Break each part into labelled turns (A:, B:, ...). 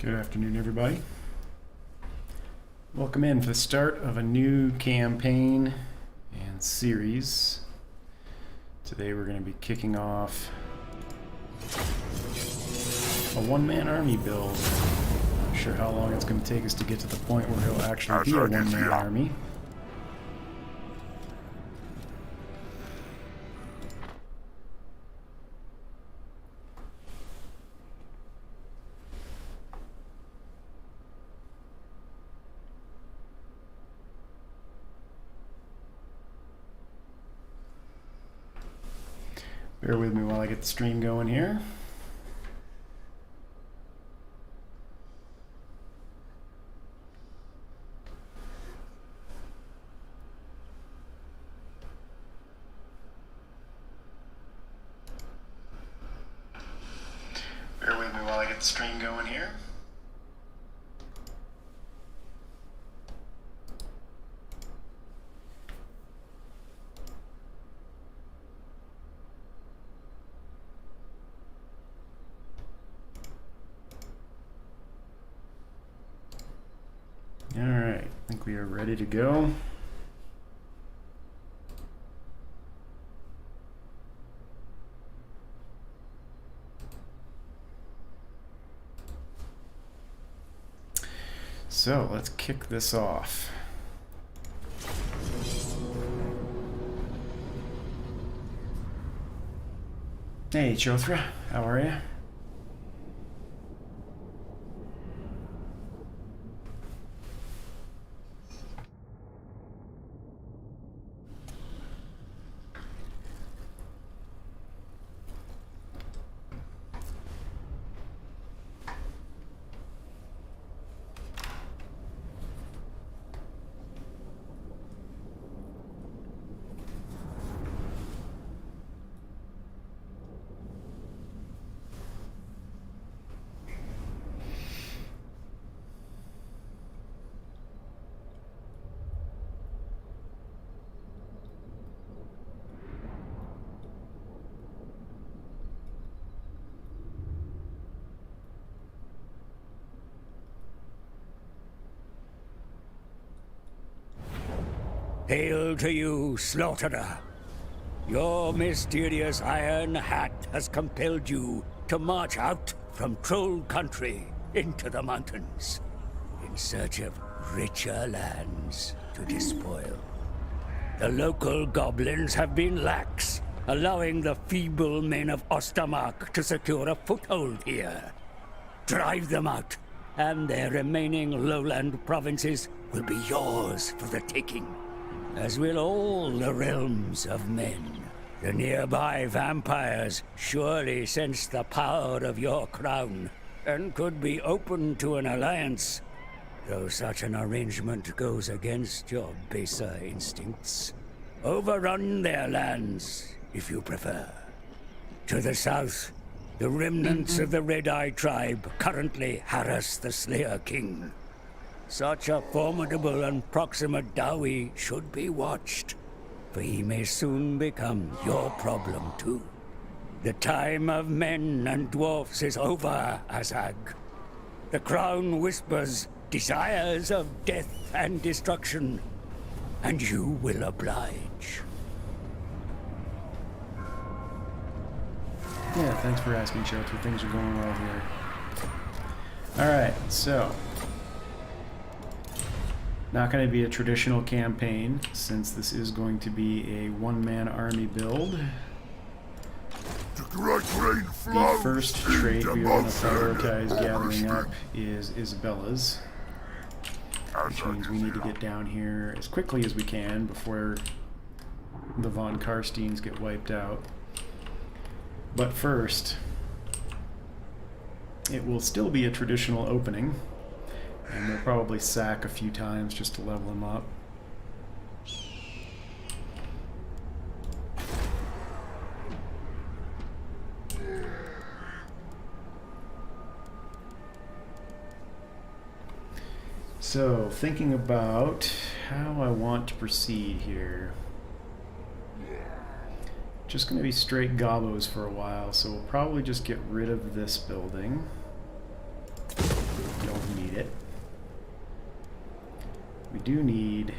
A: Good afternoon, everybody. Welcome in for the start of a new campaign and series. Today we're going to be kicking off a one-man army build. Not sure how long it's going to take us to get to the point where it'll actually be a one-man army. Bear with me while I get the stream going here. Bear with me while I get the stream going here. Alright, I think we are ready to go. So let's kick this off. Hey Chothra, how are you?
B: Hail to you, Slaughterer! Your mysterious iron hat has compelled you to march out from Troll Country into the mountains in search of richer lands to despoil. The local goblins have been lax, allowing the feeble men of Ostermark to secure a foothold here. Drive them out, and their remaining lowland provinces will be yours for the taking, as will all the realms of men. The nearby vampires surely sense the power of your crown, and could be open to an alliance, though such an arrangement goes against your baser instincts. Overrun their lands, if you prefer. To the south, the remnants of the Red-Eye tribe currently harass the Slayer King. Such a formidable and proximate Dowie should be watched, for he may soon become your problem too. The time of men and dwarfs is over, Azhag. The crown whispers desires of death and destruction, and you will oblige.
A: Yeah, thanks for asking, Chothra. Things are going well here. Alright, so not going to be a traditional campaign, since this is going to be a one-man army build. The first trait we are going to prioritize gathering up is Isabella's, which means we need to get down here as quickly as we can before the von Karsteins get wiped out. But first, it will still be a traditional opening, and we'll probably sack a few times just to level him up. So, thinking about how I want to proceed here. Just going to be straight gobos for a while, so we'll probably just get rid of this building. We do need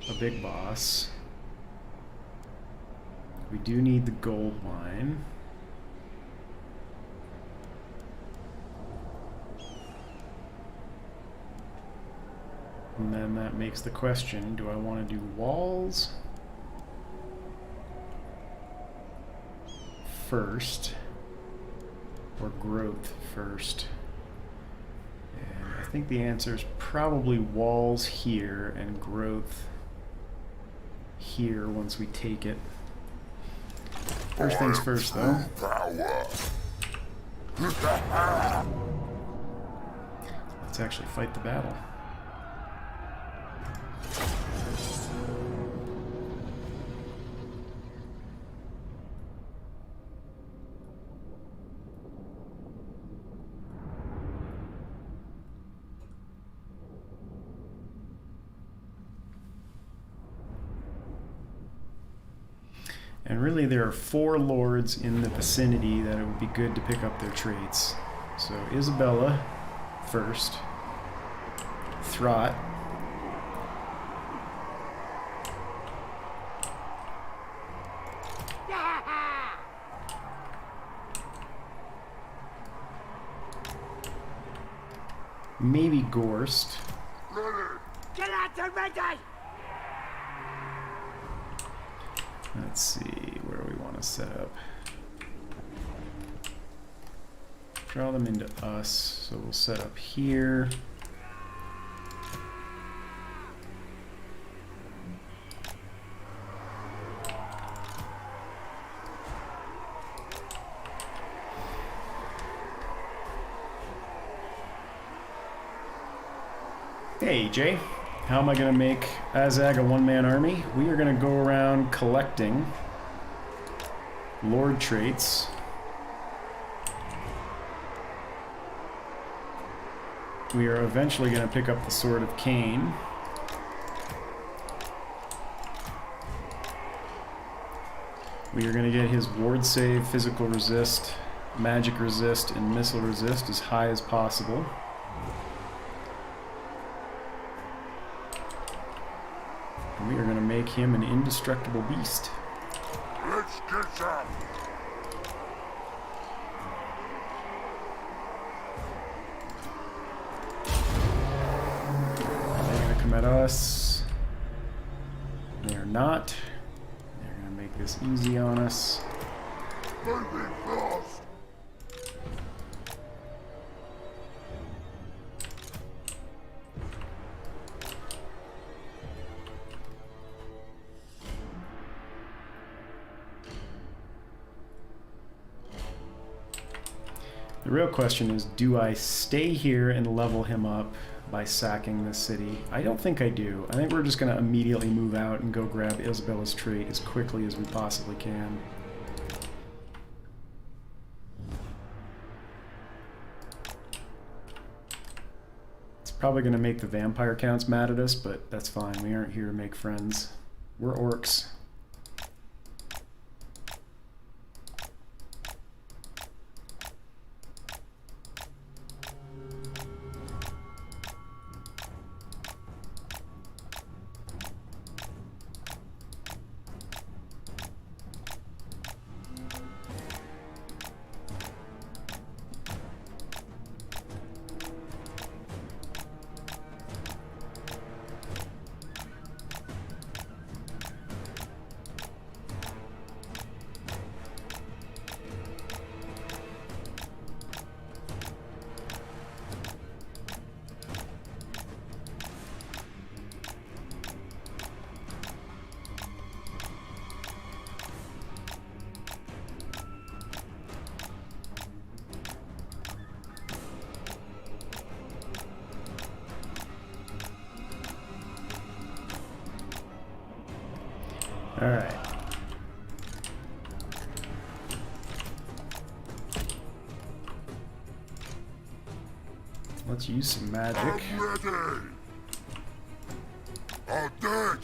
A: a big boss. We do need the gold mine. And then that makes the question, do I want to do walls first or growth first? And I think the answer is probably walls here and growth here once we take it. First things first, though. Let's actually fight the battle. And really there are 4 lords in the vicinity that it would be good to pick up their traits. So Isabella first, Throt, maybe Gorst.
C: Get out the ready!
A: Let's see, where do we want to set up? Draw them into us, so we'll set up here. Hey, Jay. How am I going to make Azhag a one-man army? We are going to go around collecting lord traits. We are eventually going to pick up the Sword of Cain. We are going to get his ward save, physical resist, magic resist, and missile resist as high as possible. We are going to make him an indestructible beast.
C: Let's get some!
A: They're going to come at us. They are not. They're going to make this easy on us.
C: Moving fast!
A: The real question is, do I stay here and level him up by sacking this city? I don't think I do. I think we're just going to immediately move out and go grab Isabella's trait as quickly as we possibly can. It's probably going to make the vampire counts mad at us, but that's fine. We aren't here to make friends. We're orcs. All right. Let's use some magic.
C: I'm ready! I'll do it!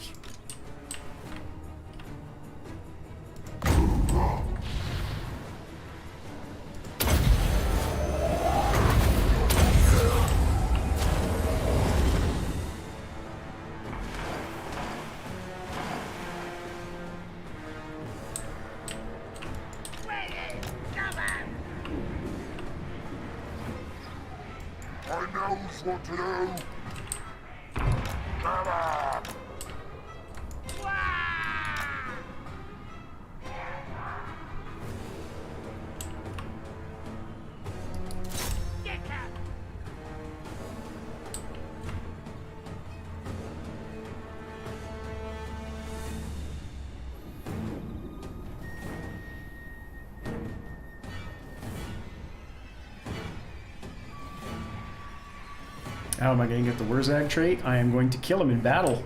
C: knows what to do. Come on.
A: How am I going to get the Azhag trait? I am going to kill him in battle.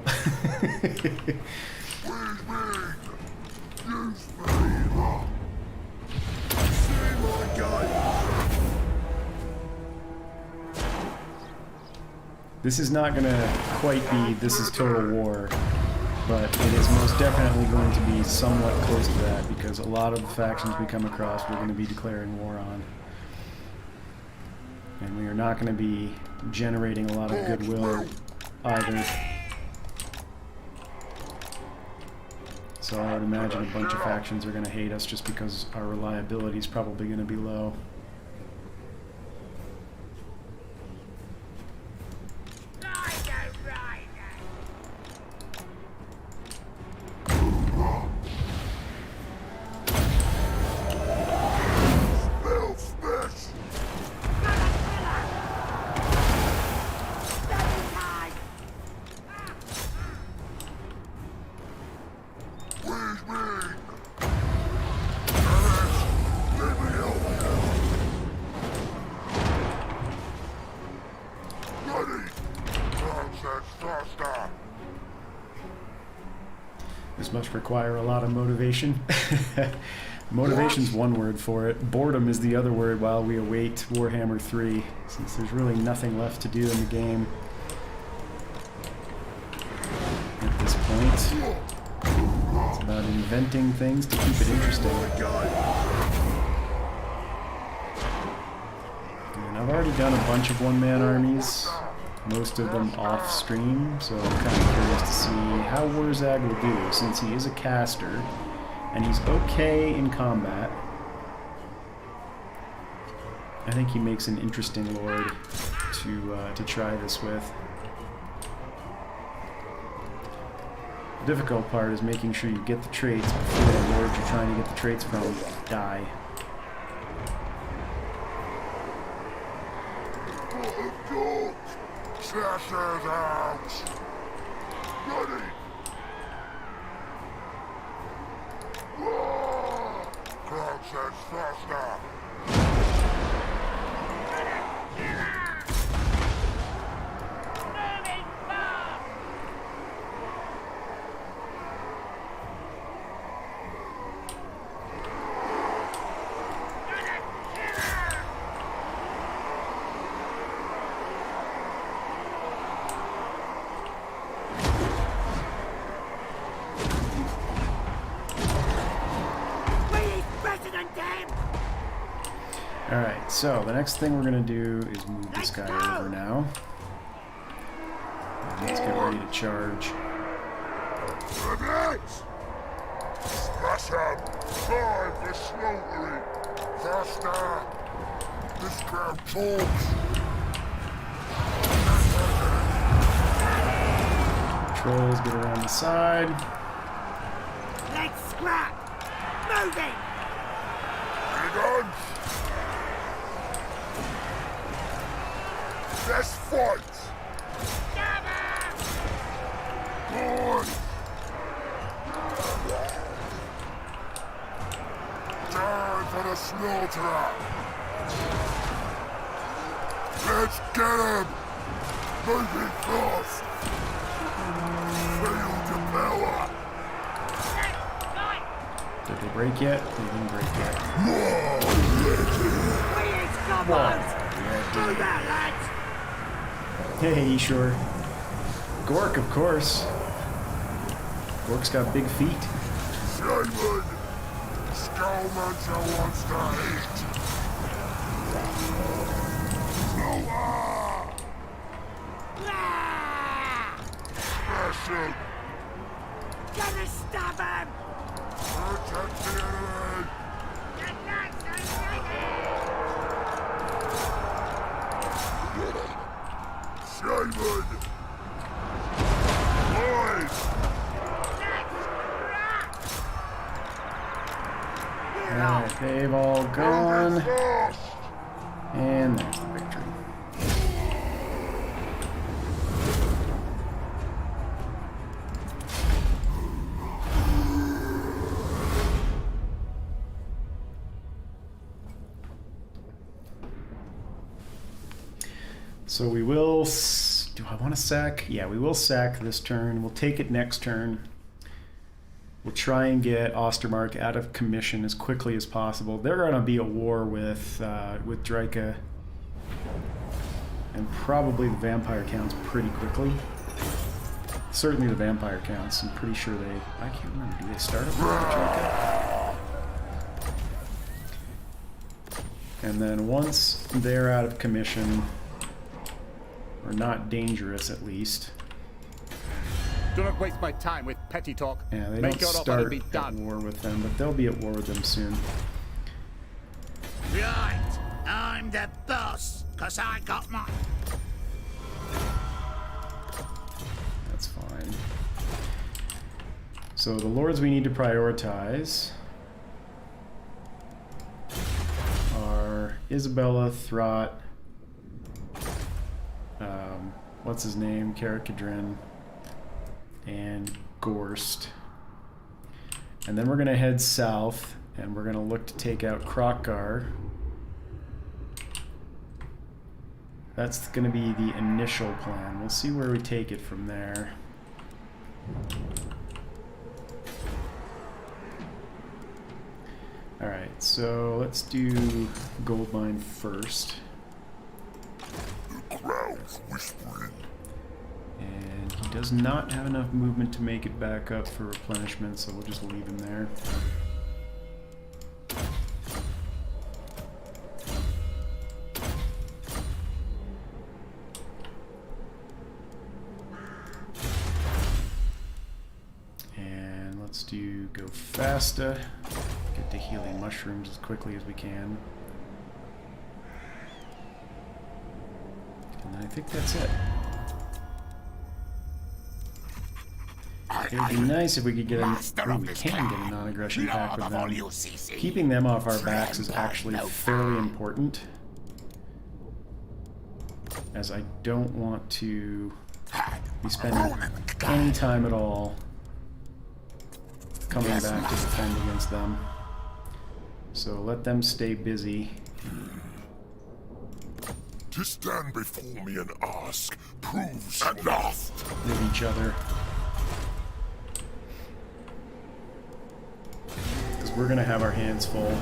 A: This is not going to quite be This is Total War, but it is most definitely going to be somewhat close to that, because a lot of the factions we come across we're going to be declaring war on. And we are not going to be generating a lot of goodwill either. So I would imagine a bunch of factions are going to hate us just because our reliability is probably going to be low. This must require a lot of motivation. Motivation's one word for it. Boredom is the other word while we await Warhammer 3, since there's really nothing left to do in the game at this point. It's about inventing things to keep it interesting. And I've already done a bunch of one-man armies, most of them off stream, so I'm kind of curious to see how Azhag will do, since he is a caster and he's okay in combat. I think he makes an interesting lord to try this with. The difficult part is making sure you get the traits before the lords you're trying to get the traits from die.
C: Slashers out! Ready! Crowd says faster!
A: Alright, so the next thing we're going to do is move this guy over now. And let's get ready to charge.
C: Smash him! Time for slaughtering! Faster! This crowd talks!
A: Trolls get around the side.
D: Let's scrap! Moving!
C: Guns! Let's fight! Good! Time for the slaughter! Let's get him! Moving fast! Feel the power!
A: Did they break yet? They didn't break yet.
D: Do that, lads!
A: Hey, sure. Gork, of course. Gork's got big feet.
C: Shaman! Skullmancer wants to eat! Smash him!
D: Gonna stab him!
C: Protect the enemy!
A: Alright, they've all gone. And there's the victory. So we will... Do I want to sack? Yeah, we will sack this turn. We'll take it next turn. We'll try and get Ostermark out of commission as quickly as possible. They're going to be at war with Draika and probably the vampire counts pretty quickly. Certainly the vampire counts. I'm pretty sure they... I can't remember. Do they start up with Draika? And then once they're out of commission, or not dangerous at least...
E: Do not waste my time with petty talk.
A: Yeah, they
E: Make
A: don't
E: your offer
A: start
E: and be
A: at
E: done.
A: war with them, but they'll be at war with them soon.
D: Right, I'm the boss, 'cause I got my...
A: That's fine. So the lords we need to prioritize are Isabella, Throt, what's his name, Karakadrin, and Gorst. And then we're going to head south, and we're going to look to take out Krokkar. That's going to be the initial plan. We'll see where we take it from there. Alright, so let's do gold mine first.
C: The crowd's whispering.
A: And he does not have enough movement to make it back up for replenishment, so we'll just leave him there. And let's do go faster. Get to healing mushrooms as quickly as we can. And I think that's it. It would be nice if we could get a non-aggression pact with them. Keeping them off our backs is actually fairly important, as I don't want to be spending any time at all coming back to defend against them. So let them stay busy.
C: To stand before me and ask proves enough.
A: With each other. Because we're going to have our hands full.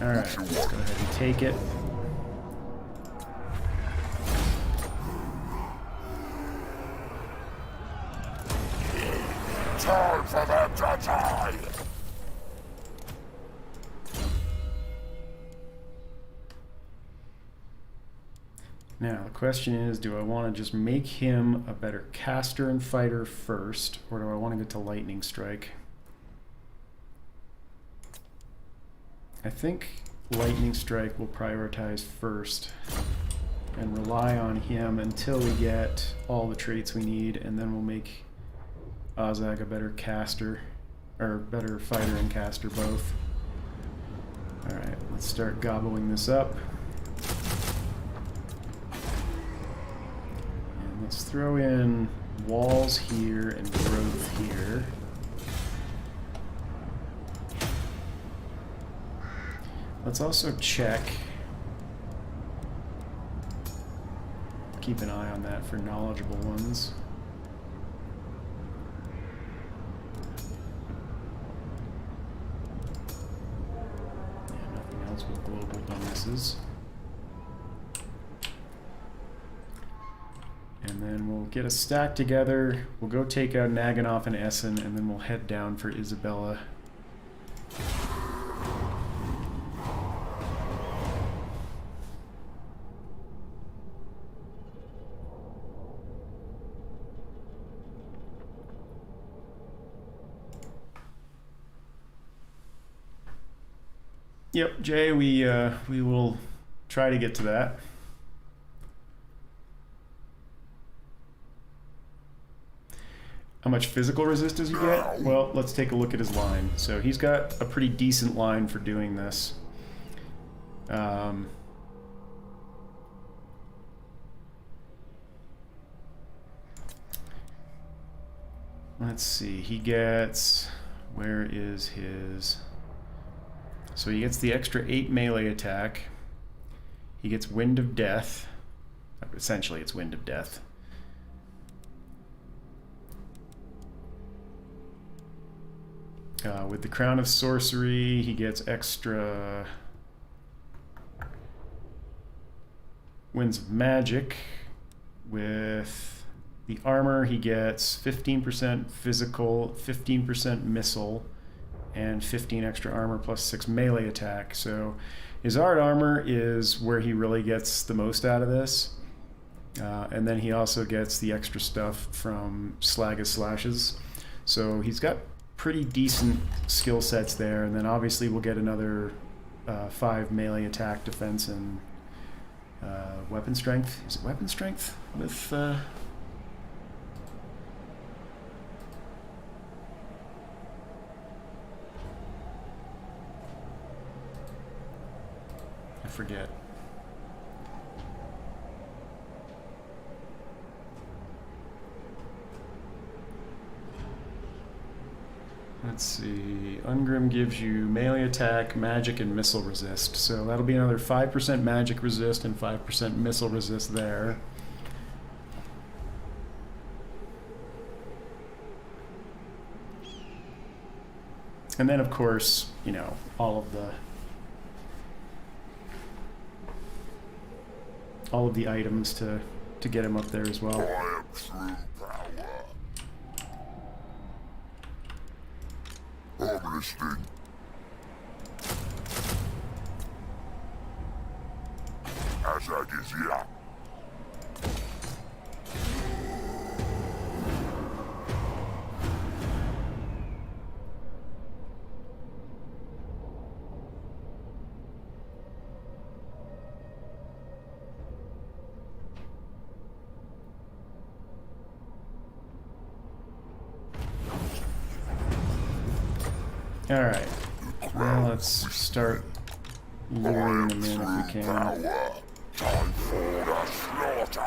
A: Alright, let's go ahead and take it.
C: Time for them to die!
A: Now, the question is, do I want to just make him a better caster and fighter first, or do I want to get to lightning strike? I think lightning strike will prioritize first and rely on him until we get all the traits we need, and then we'll make Azhag a better caster, or better fighter and caster both. Alright, let's start gobbling this up. And let's throw in walls here and growth here. Let's also check, keep an eye on that for knowledgeable ones. Yeah, nothing else with global bonuses. And then we'll get a stack together, we'll go take out Naganoff and Essen, and then we'll head down for Isabella. Yep, Jay, we will try to get to that. How much physical resist does he get? Well, let's take a look at his line. So he's got a pretty decent line for doing this. Let's see, he gets, where is his, so he gets the extra 8 melee attack. He gets Wind of Death. Essentially, it's Wind of Death. With the Crown of Sorcery, he gets extra Winds of Magic. With the armor, he gets 15% physical, 15% missile, and 15 extra armor plus 6 melee attack. So his art armor is where he really gets the most out of this. And then he also gets the extra stuff from Slaga's Slashes. So he's got pretty decent skill sets there. And then obviously we'll get another 5 melee attack, defense, and weapon strength. Is it weapon strength with... I forget. Let's see. Ungrim gives you melee attack, magic, and missile resist. So that'll be another 5% magic resist and 5% missile resist there. And then, of course, you know, all of the items to get him up there as well.
C: I am true power. I'm listening. Azhag is here.
A: Alright, well, let's start luring them in if we can.
C: Time for the slaughter.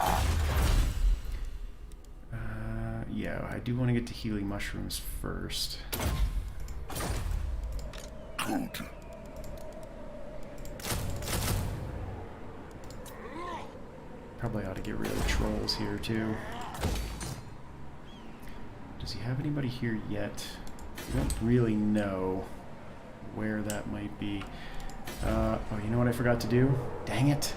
A: Yeah, I do want to get to healing mushrooms first.
C: Good.
A: Probably ought to get rid of the trolls here too. Does he have anybody here yet? I don't really know where that might be. Oh, you know what I forgot to do? Dang it.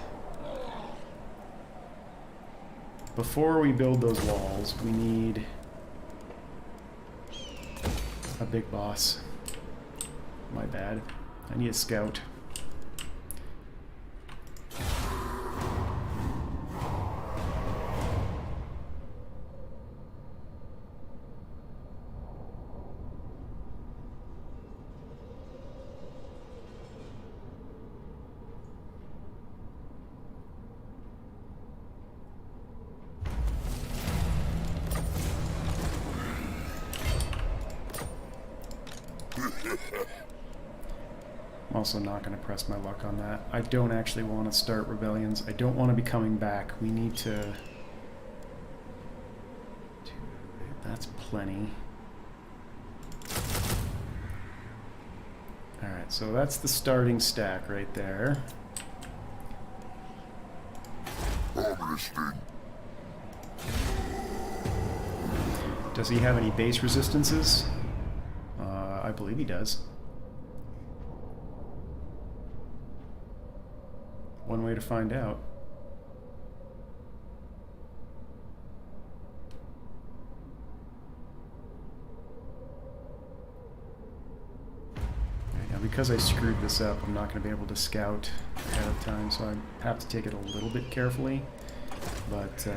A: Before we build those walls, we need a big boss. My bad. I need a scout. I'm also not going to press my luck on that. I don't actually want to start rebellions. I don't want to be coming back. We need to... That's plenty. Alright, so that's the starting stack right there.
C: I'm listening.
A: Does he have any base resistances? I believe he does. One way to find out. Now, because I screwed this up, I'm not going to be able to scout ahead of time, so I have to take it a little bit carefully. But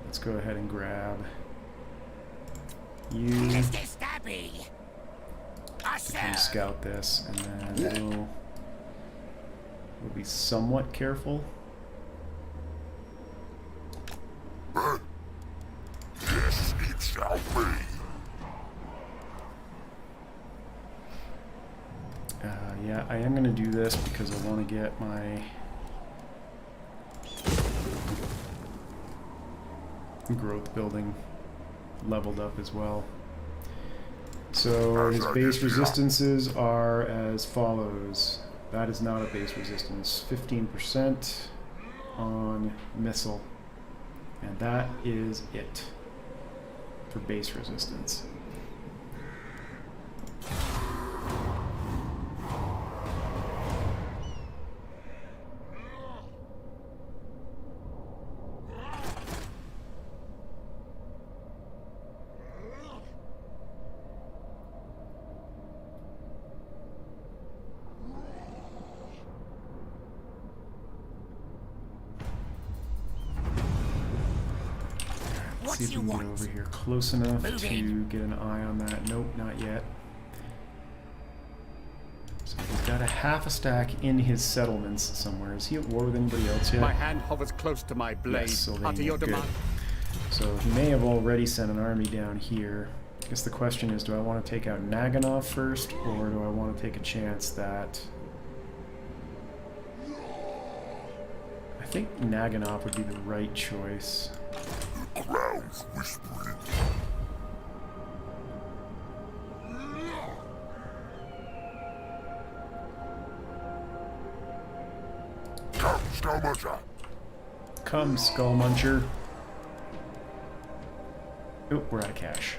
A: let's go ahead and grab you.
D: Mr. Stabby.
A: Come scout this, and then we'll We'll be somewhat careful.
C: Yes, it shall be.
A: Yeah, I am going to do this because I want to get my growth building leveled up as well. So his base resistances are as follows. That is not a base resistance. 15% on missile. And that is it for base resistance. See if we can get over here close enough to get an eye on that. Nope, not yet. So he's got a half a stack in his settlements somewhere. Is he at war with anybody else yet?
E: My hand hovers close to my blade.
A: Yes,
E: Utter your
A: good.
E: demand.
A: So he may have already sent an army down here. I guess the question is, do I want to take out Naganov first, or do I want to take a chance that... I think Naganov would be the right choice.
C: Clouds whispering. Come, Skullmuncher.
A: Come, Skullmuncher. Oh, we're out of cash.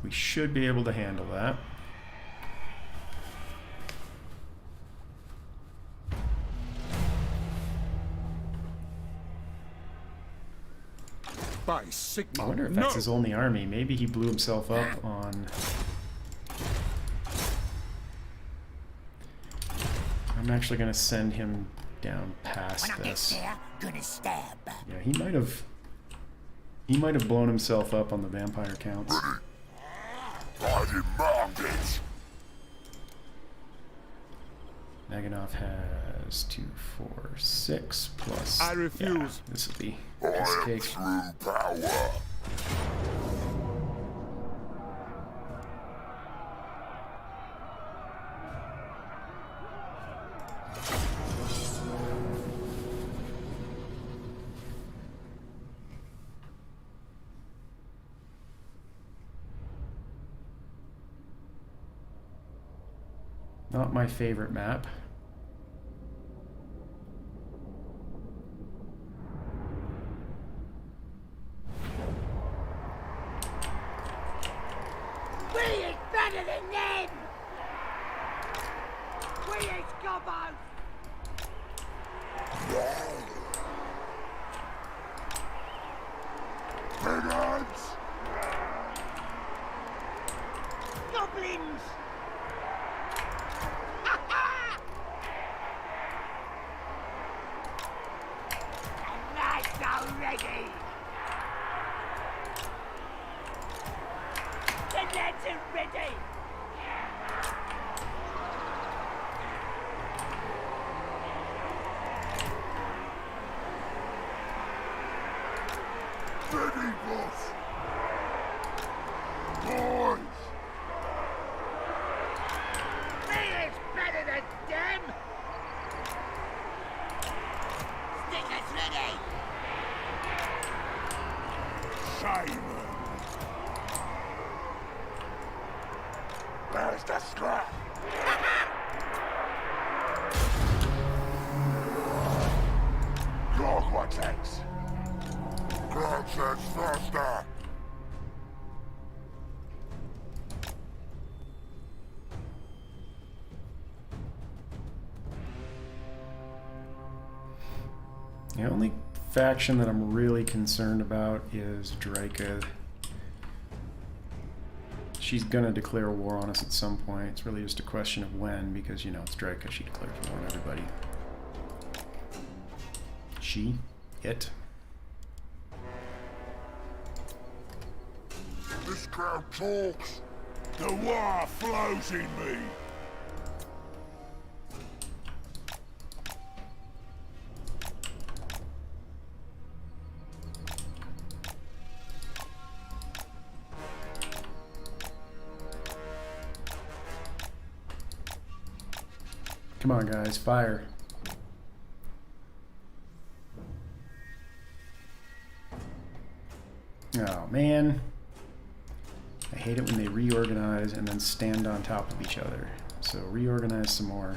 A: We should be able to handle that.
E: By Sigma.
A: I wonder if that's his only army. Maybe he blew himself up on... I'm actually going to send him down past this.
D: Gonna stab.
A: Yeah, he might have blown himself up on the vampire counts.
C: I demand it.
A: Naganov has 2, 4, 6 plus...
E: I refuse.
A: Yeah, this will be
C: I
A: piece of
C: am
A: cake.
C: true power.
A: Not my favorite map.
D: We is better than them! We is gobbos!
C: Brigands!
D: Goblins! Nice already! The lads are ready!
C: Ready, boss! Boys!
D: We is better than them! Stickers ready!
C: Simon! Where's the scrap? Log vortex! Crouch edge faster!
A: The only faction that I'm really concerned about is Draika. she's gonna declare war on us at some point. It's really just a question of when, because, you know, it's Draca. She declares war on everybody. She? It?
C: This crowd talks. The war flows in me.
A: Come on, guys, fire. Oh, man. I hate it when they reorganize and then stand on top of each other. So reorganize some more.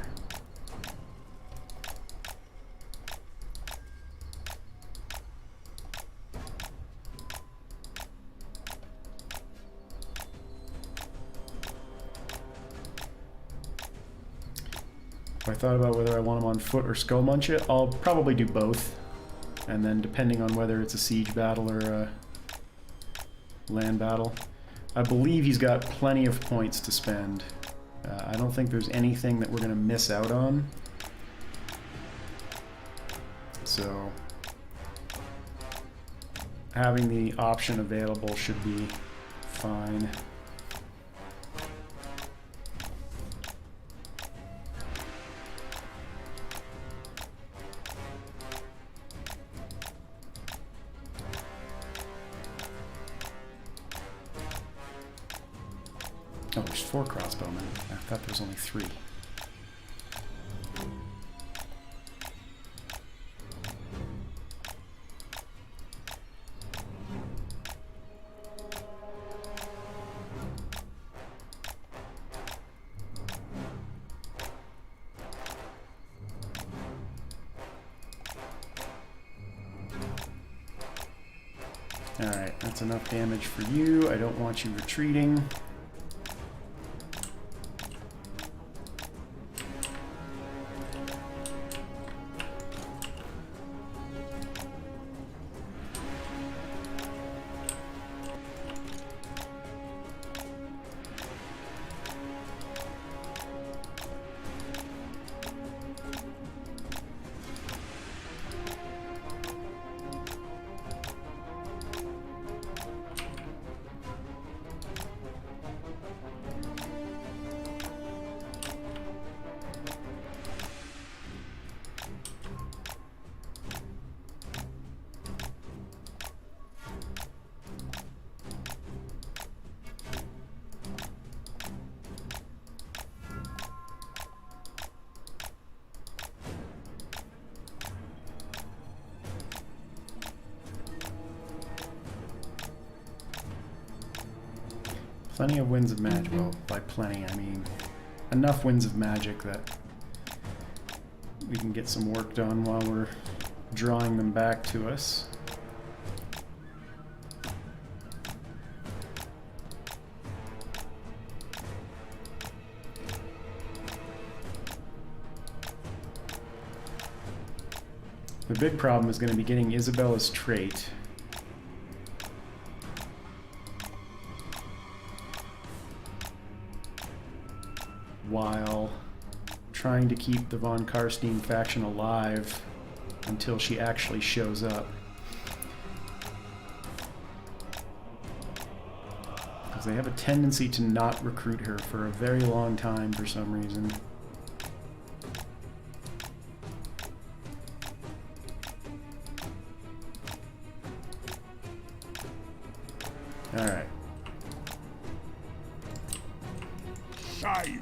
A: If I thought about whether I want him on foot or skull munch it, I'll probably do both. And then depending on whether it's a siege battle or a land battle. I believe he's got plenty of points to spend. I don't think there's anything that we're going to miss out on. So having the option available should be fine. Oh, there's 4 crossbowmen. I thought there was only 3. Alright, that's enough damage for you. I don't want you retreating. Plenty of winds of magic. Well, by plenty, I mean enough winds of magic that we can get some work done while we're drawing them back to us. The big problem is going to be getting Isabella's trait. While trying to keep the von Karstein faction alive until she actually shows up. Because they have a tendency to not recruit her for a very long time for some reason. Alright.
C: Simon.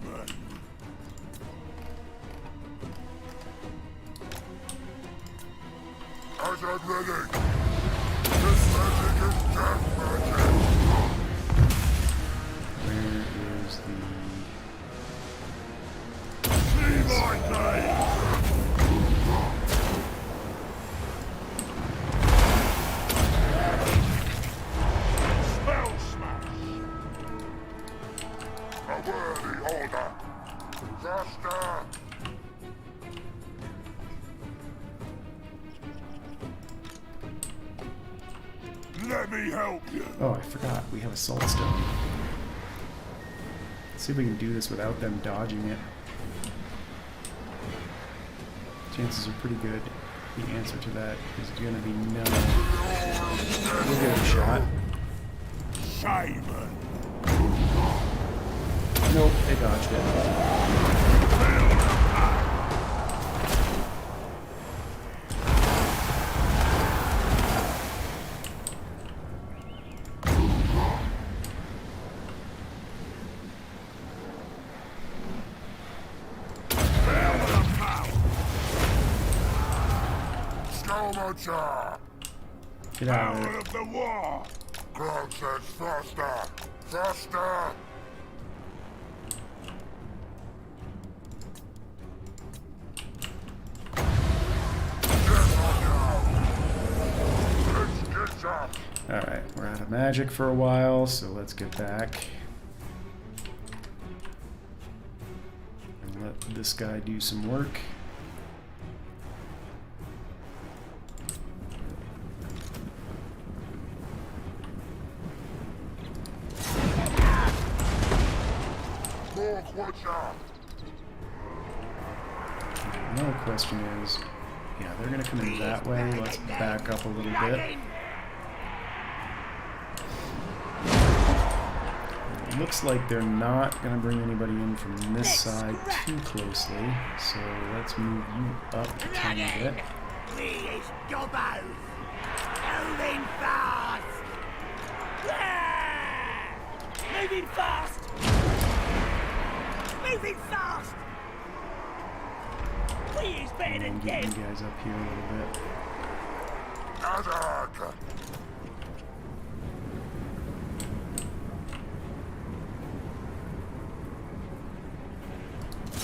C: Azhag ready. This magic is death magic.
A: Where is the...
C: See my blade. Spell smash. A worthy order. Faster. Let me help you.
A: Oh, I forgot. We have a soul stone. See if we can do this without them dodging it. Chances are pretty good. The answer to that is going to be no. We'll give it a shot.
C: Simon.
A: Nope, they dodged it. Get out of there.
C: Of the war. God says faster. Faster.
A: Alright, we're out of magic for a while, so let's get back. And let this guy do some work. Another question is, yeah, they're going to come in that way. Let's back up a little bit. It looks like they're not going to bring anybody in from this side too closely, so let's move you up a tiny bit.
D: Please, Gobbo! Moving fast! Moving fast! Moving fast! Please, better
A: And
D: than
A: get you
D: dead!
A: guys up here a little bit.
C: Azhag.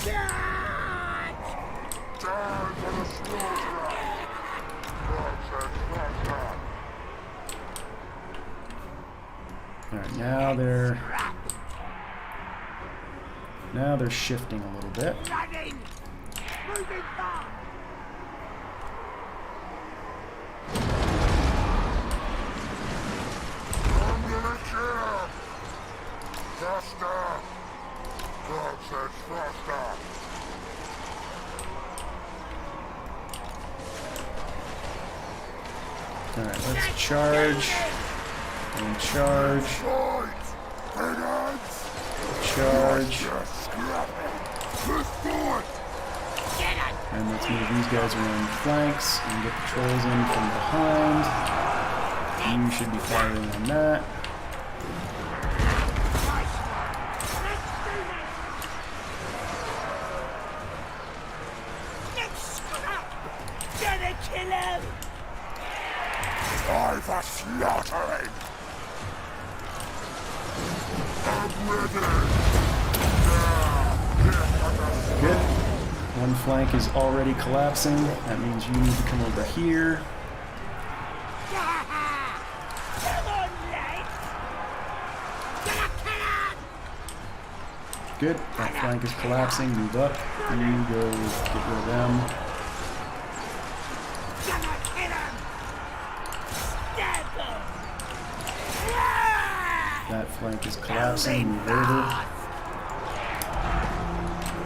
D: Charge!
C: Charge for the slaughterer. God says faster.
A: Alright, now they're shifting a little bit.
D: Running! Moving fast!
C: I'm gonna kill. Faster. God says faster.
A: Alright, let's charge. And charge.
C: Fight. Big hands.
A: Charge.
C: This boy.
A: And let's move these guys around flanks and get the trolls in from behind. You should be firing on that.
D: Gonna kill him!
C: Time for slaughtering. I'm ready.
A: Good. One flank is already collapsing. That means you need to come over here.
D: Come on, lads! Gonna kill him!
A: Good. That flank is collapsing. Move up. You go get rid of them.
D: Gonna kill him! Stab him!
A: That flank is collapsing. Move over.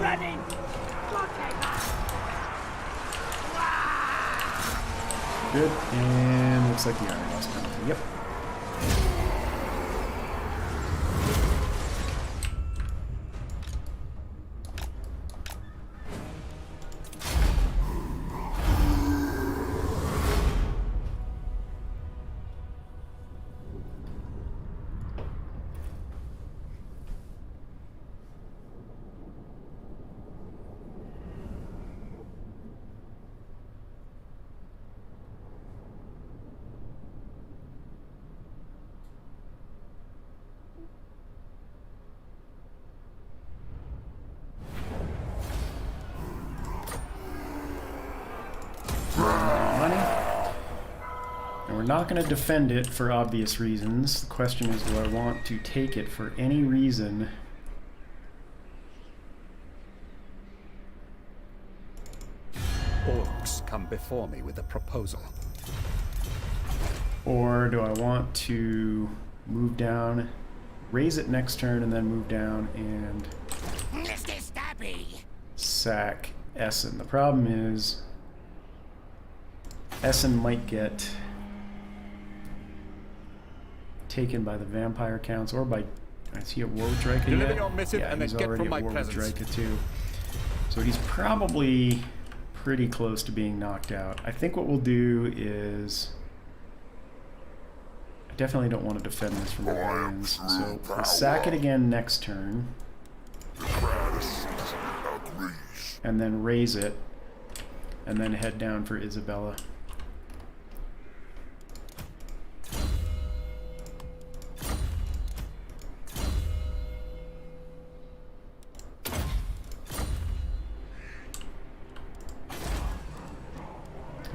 D: Running!
A: Good. And looks like the army lost penalty. Yep. We're not going to defend it for obvious reasons. The question is, do I want to take it for any reason?
E: Orcs come before me with a proposal.
A: Or do I want to move down raise it next turn and then move down and
D: Mr. Stabby.
A: sack Essen. The problem is Essen might get taken by the vampire counts or by... Is he at war with Drika
E: Deliver
A: yet?
E: your missive
A: Yeah,
E: and then
A: he's
E: get
A: already
E: from
A: at
E: my
A: war with
E: presence.
A: Drika too. So he's probably pretty close to being knocked out. I think what we'll do is... I definitely don't want to defend this from the lions, so we'll sack it again next turn. And then raise it, and then head down for Isabella.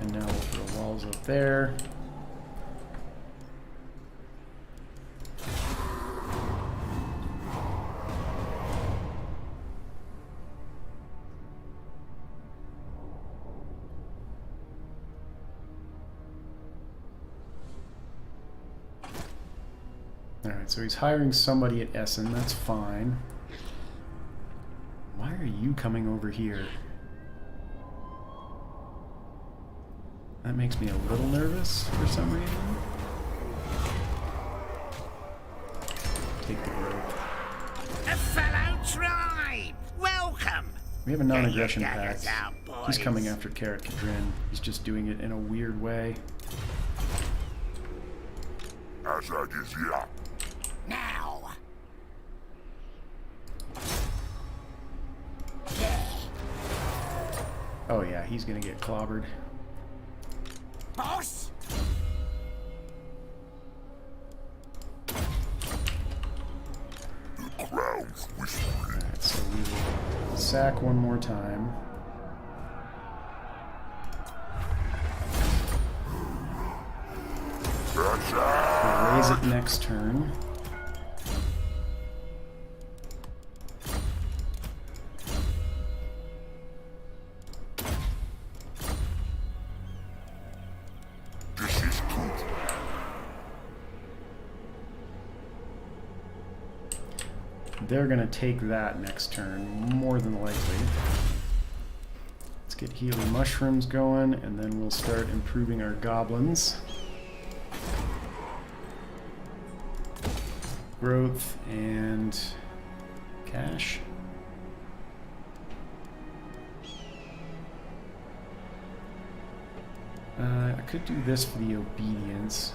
A: And now we'll put walls up there. Alright, so he's hiring somebody at Essen, that's fine. Why are you coming over here? That makes me a little nervous for some reason. Take the rope.
D: A fellow tribe. Welcome.
A: We have a non-aggression
D: Get your
A: pact.
D: daggers out,
A: He's
D: boys.
A: coming after Carrot Kadrin. He's just doing it in a weird way.
C: Azhag is here.
D: Now.
A: Oh yeah, he's gonna get clobbered.
D: Boss.
C: The crown's whispering.
A: Alright, so we will sack one more time. We'll raise it next turn.
C: This is good.
A: They're gonna take that next turn, more than likely. Let's get healing mushrooms going, and then we'll start improving our goblins. Growth and cash. I could do this for the obedience.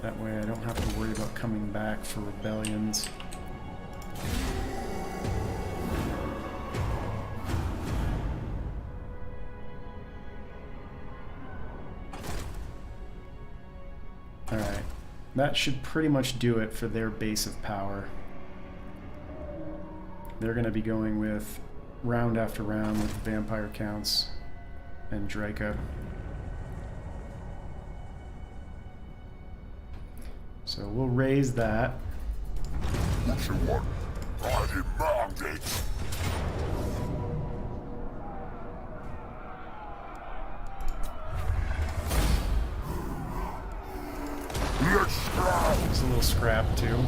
A: That way I don't have to worry about coming back for rebellions. Alright, that should pretty much do it for their base of power. They're going to be going with round after round with vampire counts and Draka. So we'll raise that.
C: What you want? I demand it. Let's scrap.
A: It's a little scrap too.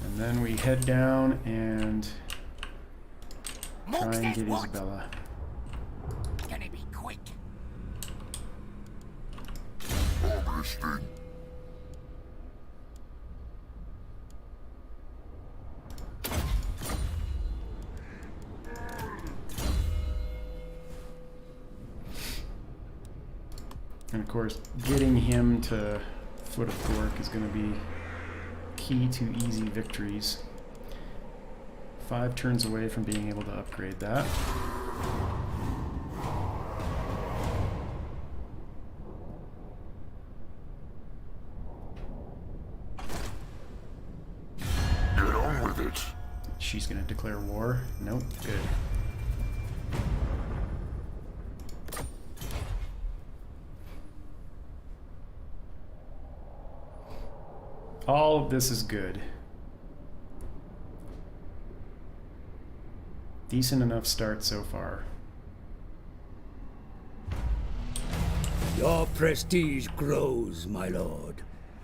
A: And then we head down and try
D: Mork
A: and
D: says
A: get
D: what?
A: Isabella.
D: Gonna be quick.
C: I'm listening.
A: And of course, getting him to Foot of Gork is going to be key to easy victories. 5 turns away from being able to upgrade that.
C: Get on with it.
A: She's going to declare war. Nope, good. All of this is good. Decent enough start so far.
B: Your prestige grows, my lord.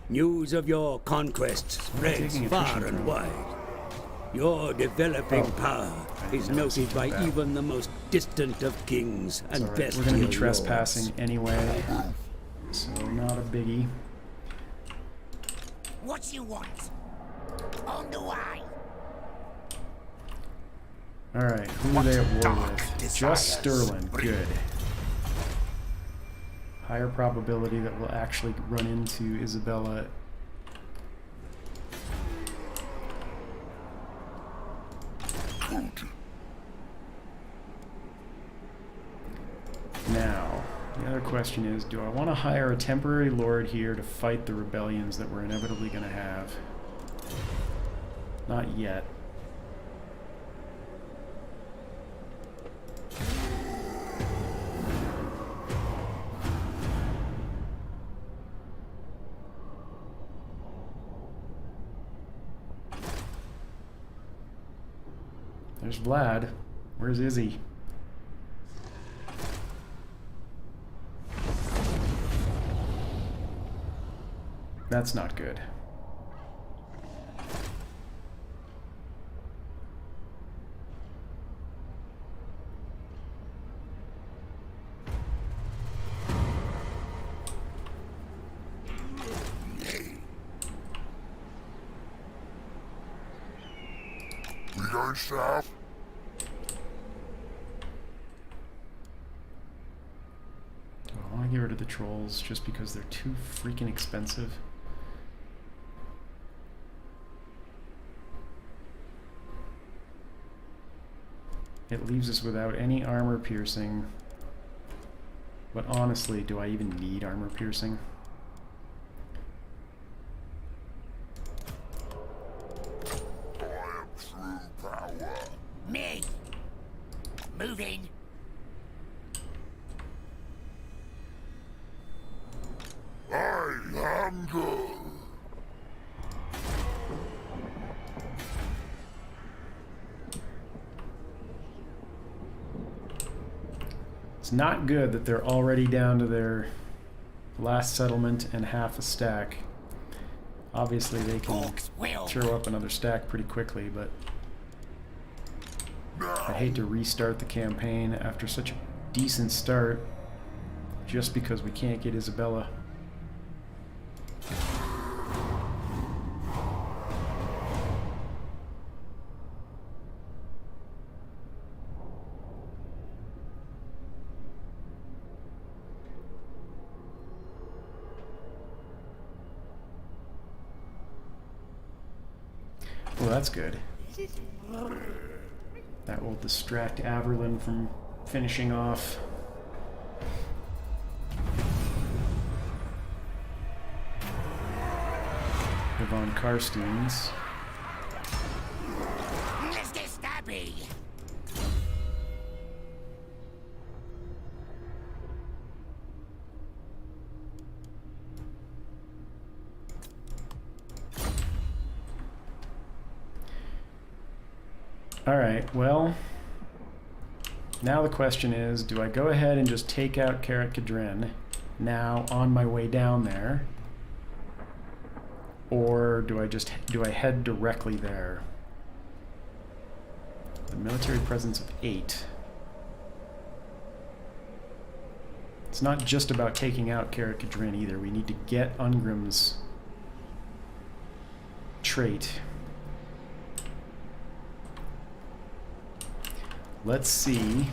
B: News of your conquests spreads
A: taking
B: far
A: attrition
B: and
A: from?
B: wide. Your developing
A: Oh.
B: power
A: I
B: is
A: didn't notice
B: noted by
A: that.
B: even the most distant of kings
A: It's
B: and
A: all right.
B: bestial
A: We're going to be
B: lords.
A: trespassing anyway, so not a biggie.
D: What you want? On the way.
A: All right, who are they at war
C: dark
A: with?
C: desires
A: Just Sterling.
C: bring-
A: Good. Higher probability that we'll actually run into Isabella.
C: Good.
A: Now, the other question is, do I want to hire a temporary lord here to fight the rebellions that we're inevitably going to have? Not yet. There's Vlad. Where's Izzy? That's not good.
C: We going south?
A: Do I want to get rid of the trolls just because they're too freaking expensive? It leaves us without any armor piercing. But honestly, do I even need armor piercing?
C: I am true power.
D: Me. Moving.
C: I hunger.
A: It's not good that they're already down to their last settlement and half a stack. Obviously they can
D: Hawks will.
A: throw up another stack pretty quickly, but I hate to restart the campaign after such a decent start just because we can't get Isabella. Well, that's good. That will distract Averlin from finishing off. The Von Karstens.
D: Let's get stabby.
A: Alright, well, now the question is, do I go ahead and just take out Karat Kadrin now on my way down there? Or do I head directly there? The military presence of 8. It's not just about taking out Karat Kadrin either. We need to get Ungrim's trait. Let's see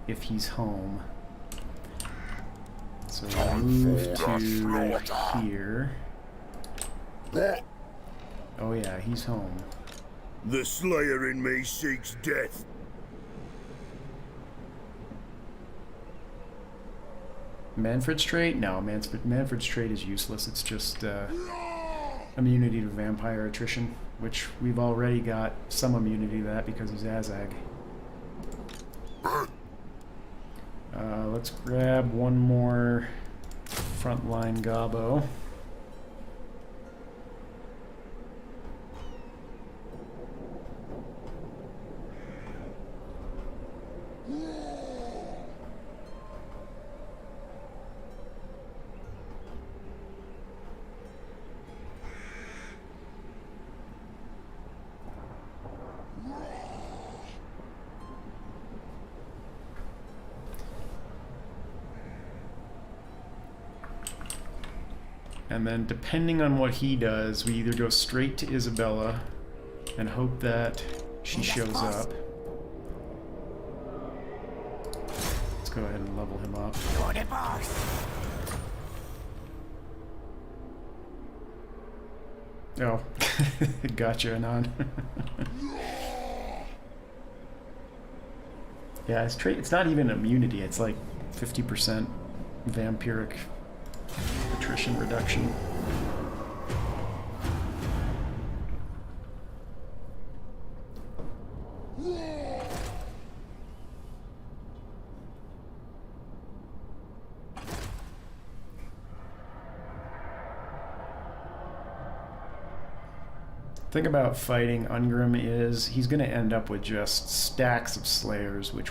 A: if he's home. So we'll move to here. Oh yeah, he's home.
F: The Slayer in me seeks death.
A: Manfred's trait? No, Manfred's trait is useless. It's just immunity to vampire attrition, which we've already got some immunity to that because he's Azhag. Let's grab one more frontline gobbo. And then depending on what he does, we either go straight to Isabella and hope that she shows up. Let's go ahead and level him up.
D: You're the boss.
A: Oh, gotcha, Anon. Yeah, his trait, it's not even immunity, it's like 50% vampiric attrition reduction. The thing about fighting Ungrim is he's going to end up with just stacks of Slayers, which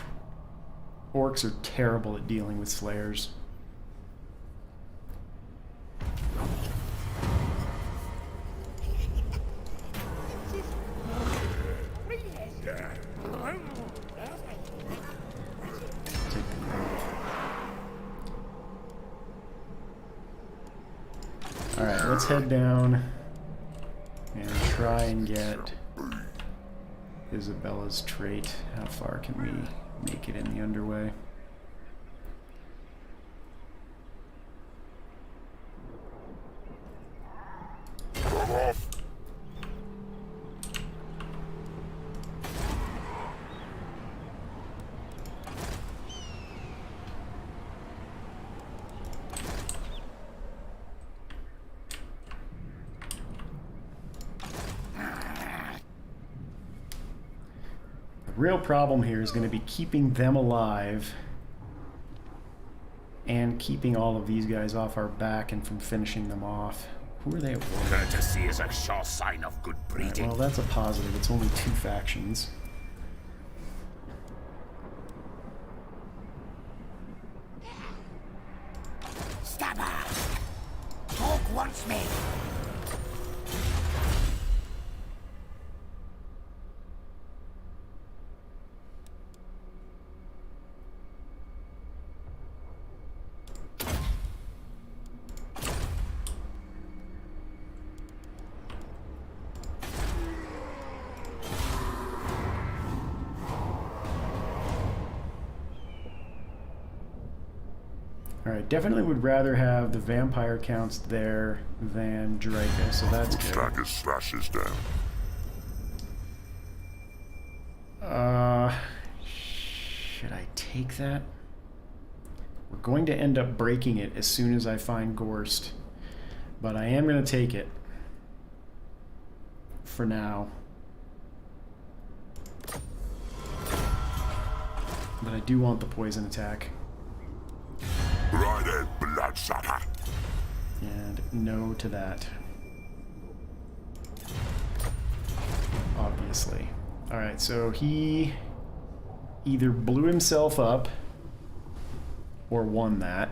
A: orcs are terrible at dealing with Slayers. Alright, let's head down and try and get Isabella's trait. How far can we make it in the underway? The real problem here is going to be keeping them alive and keeping all of these guys off our back and from finishing them off. Who are they at war with?
D: Courtesy is a sure sign of good breeding.
A: Well, that's a positive. It's only 2 factions.
D: Stabber! Talk wants me.
A: Alright, definitely would rather have the vampire counts there than Draca, so that's good.
C: Stagger slashes down.
A: Should I take that? We're going to end up breaking it as soon as I find Gorst, but I am going to take it for now. But I do want the poison attack.
C: Righted, bloodsucker.
A: And no to that. Obviously. Alright, so he either blew himself up or won that.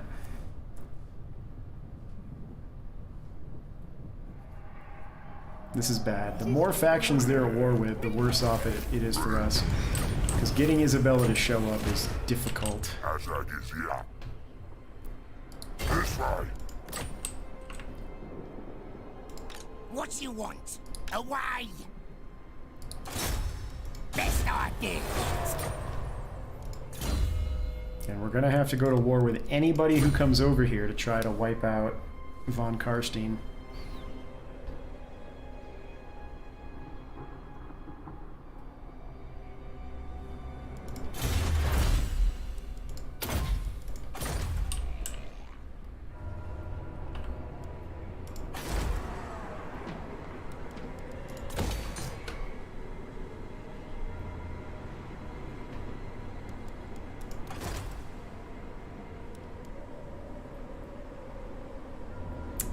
A: This is bad. The more factions they're at war with, the worse off it is for us. Because getting Isabella to show up is difficult.
C: Azhag is here. This way.
D: What you want? Away! Best idea.
A: And we're gonna have to go to war with anybody who comes over here to try to wipe out von Karstein.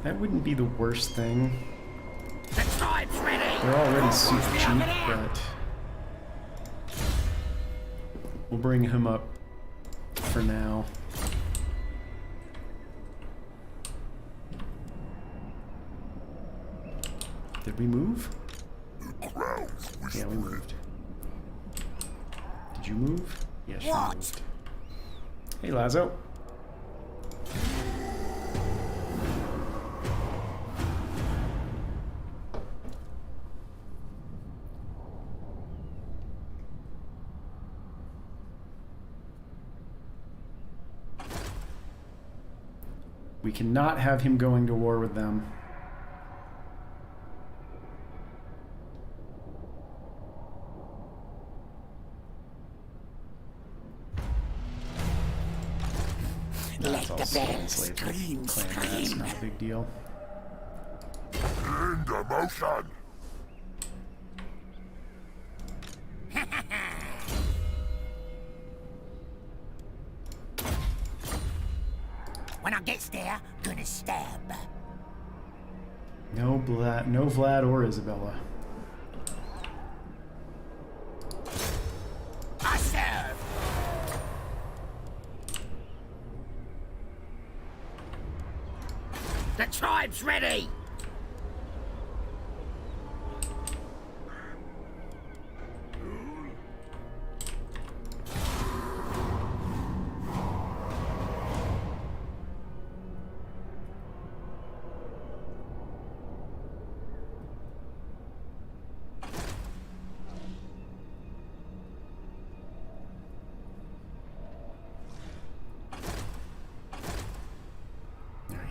A: That wouldn't be the worst thing.
D: The tribe's ready.
A: They're already super cheap, but we'll bring him up for now. Did we move?
C: The crowd's
A: Yeah, we
C: whispering.
A: moved. Did you move? Yes, you
D: What?
A: moved. Hey, Lazo. We cannot have him going to war with them. That's also an enslaved clan. That's not a big deal.
C: Into motion.
D: When I gets there, gonna stab.
A: No Vlad or Isabella.
D: I serve. The tribe's ready.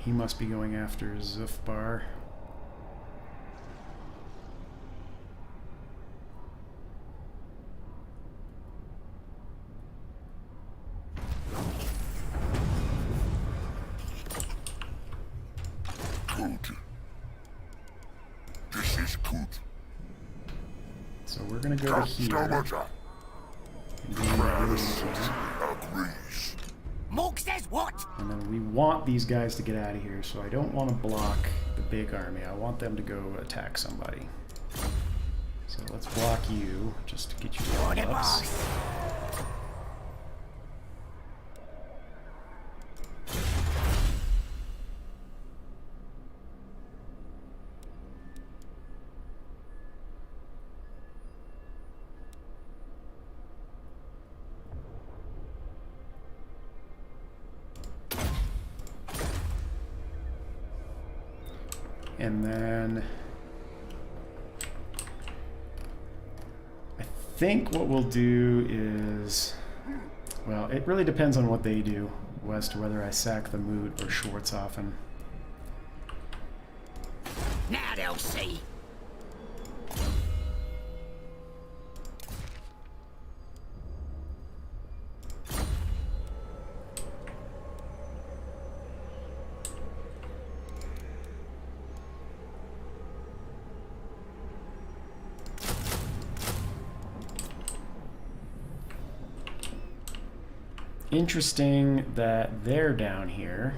A: He must be going after Zufbar.
C: Good. This is good.
A: So we're gonna go to here.
C: Stomager.
A: And then we're
C: The
A: gonna
C: city
A: go.
C: agrees.
D: Morg says what?
A: And then we want these guys to get out of here, so I don't want to block the big army. I want them to go attack somebody. So let's block you, just to get you
D: You're
A: all
D: the
A: ups.
D: boss.
A: And then I think what we'll do is, well, it really depends on what they do as to whether I sack the Moot or Schwarzhofen.
D: Now they'll see.
A: Interesting that they're down here.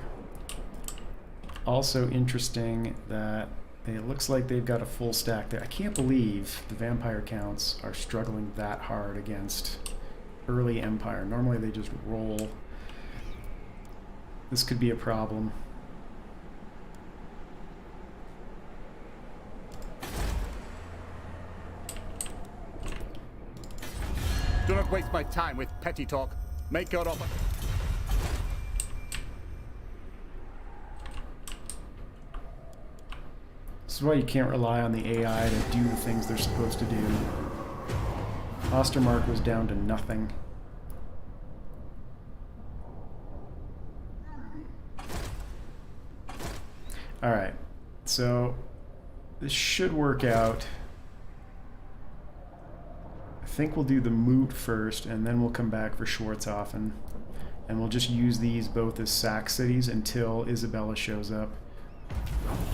A: Also interesting that it looks like they've got a full stack there. I can't believe the vampire counts are struggling that hard against early Empire. Normally they just roll. This could be a problem.
E: Do not waste my time with petty talk. Make your offer.
A: This is why you can't rely on the AI to do the things they're supposed to do. Ostermark was down to nothing. Alright, so this should work out. I think we'll do the Moot first, and then we'll come back for Schwarzhofen. And we'll just use these both as sack cities until Isabella shows up.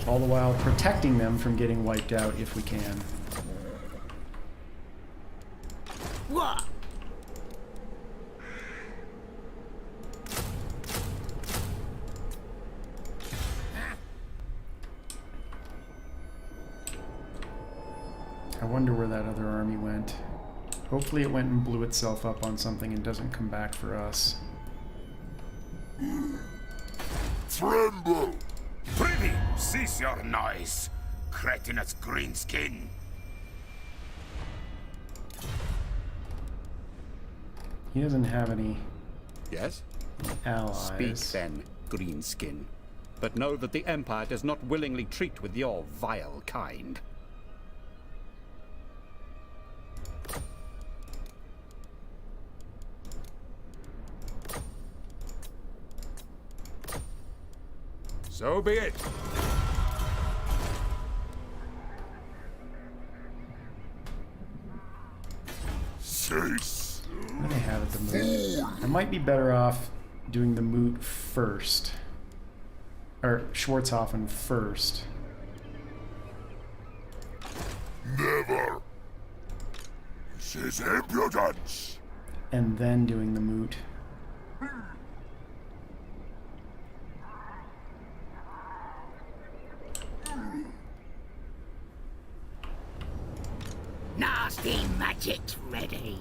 A: All the while protecting them from getting wiped out if we can.
D: What?
A: I wonder where that other army went. Hopefully it went and blew itself up on something and doesn't come back for us.
C: Tremble!
G: Prithee, cease your noise, cretinous greenskin.
A: He doesn't have any
E: Yes?
A: allies.
E: Speak then, greenskin. But know that the Empire does not willingly treat with your vile kind.
G: So be it.
C: Cease.
A: What do they have at the moot? I might be better off doing the moot first. Or Schwarzhofen first.
C: Never. This is impudence.
A: And then doing the moot.
D: Nasty magic's ready.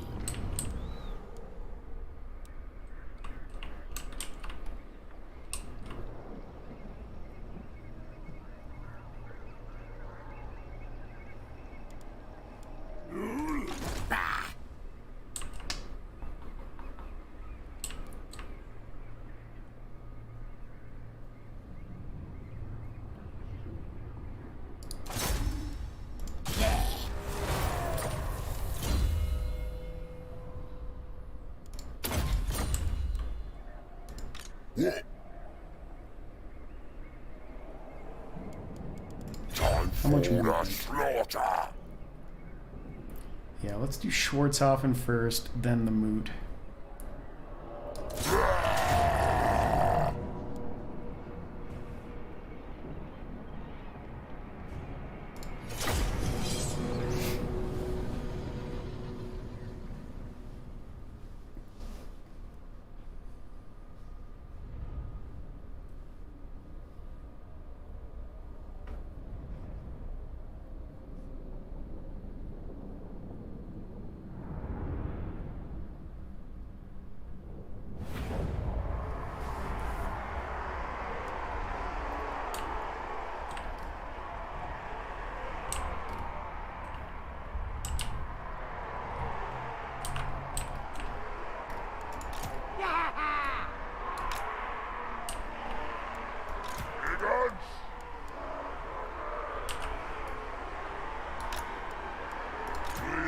D: Bah.
C: What? Time
A: How much
C: for
A: more?
C: the slaughter.
A: Yeah, let's do Schwarzhofen first, then the moot.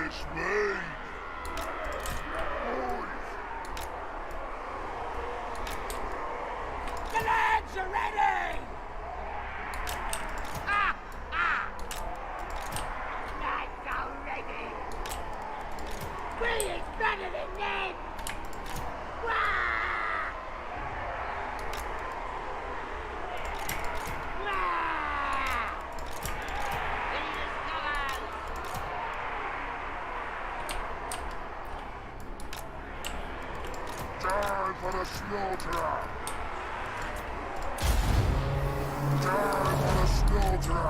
C: It's me.
D: The lads are ready! Ha! Ha! Lads are ready! We is better than them! Wah! Wah! Leaders come out!
C: Time for the slaughter. Time for the slaughter.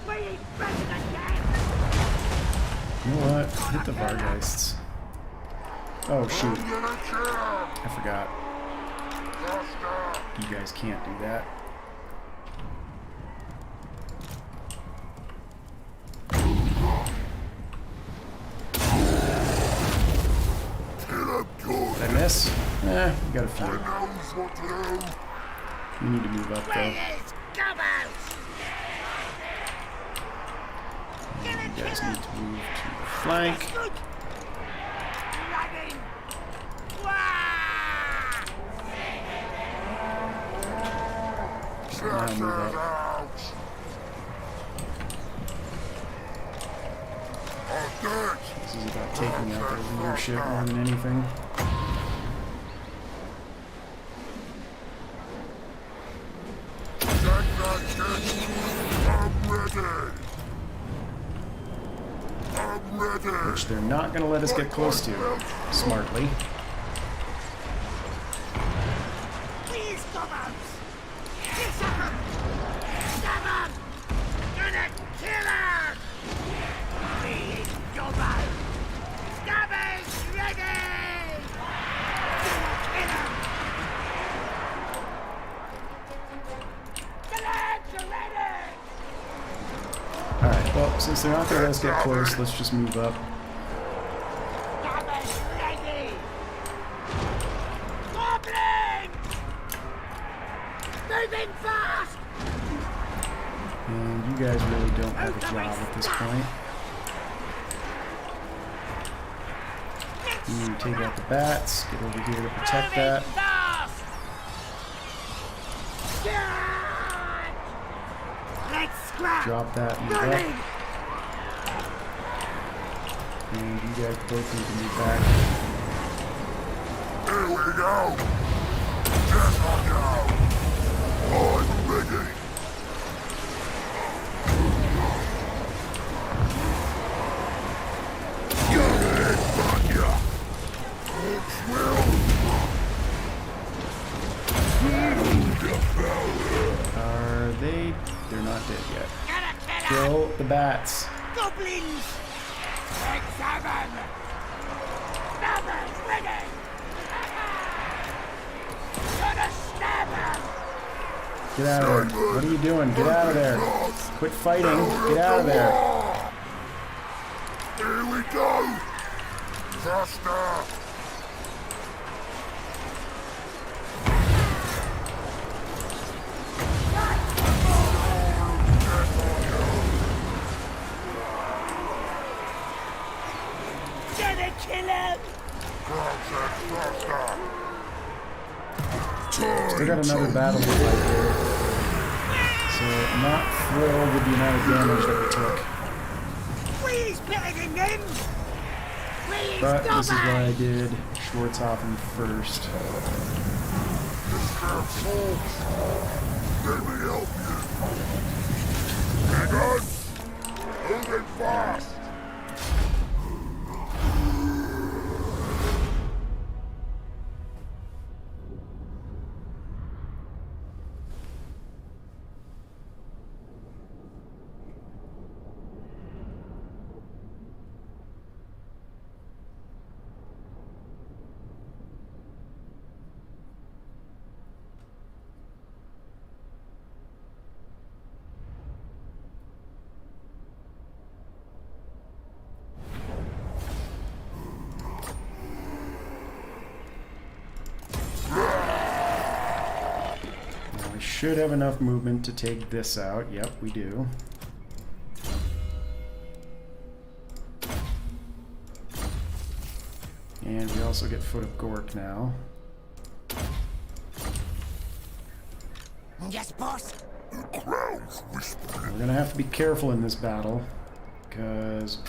D: We is better than them!
A: You know what? Hit the Vargeists. Oh shoot,
C: I'm gonna kill.
A: I forgot.
C: Faster.
A: You guys can't do that.
C: Kill him good.
A: Did I miss? We got a few.
C: He knows what to do.
A: We need to move up
D: We
A: though.
D: is come out!
A: You guys need to move to the flank.
D: Running! Wah!
C: Check
A: move
C: it
A: up.
C: out. I'm dead.
A: This is about taking out their leadership more than anything.
C: Take that shit. I'm ready. I'm ready.
A: Which they're not going to let us get close to, smartly.
D: Please come out! Stab him! Stab him! Gonna kill him! Please come out! Stabbers ready! Kill him! The lads are ready!
A: Alright, well, since they're not going to let us get close, let's just move up.
D: Stabbers ready! Goblin! Moving fast!
A: And you guys really don't have a job at this point. You need to take out the bats. Get over here to protect that.
D: Let's scrap.
A: Drop that and move up. And you guys both need to move back.
C: Here we go! Yes, I go! I'm ready! Get it, Vanya! Folks will!
A: Are they? They're not dead yet. Kill the bats.
D: Goblins! Examine! Stabbers ready! Gonna stab him!
A: Get out of there. What are you doing? Get out of there. Quit fighting. Get out of there.
C: Here we go! Faster!
D: Gonna kill him!
C: Faster!
A: Still got another battle to fight there. So, not thrilled with the amount of damage that we took.
D: We's better than them! We's
A: But this is
D: double!
A: why I did Schwarzhofen first.
C: Let me help you! Hang on! Moving fast!
A: Should have enough movement to take this out. Yep, we do. And we also get Foot of Gork now.
D: Yes, boss.
C: The crowd's whispering.
A: We're gonna have to be careful in this battle, because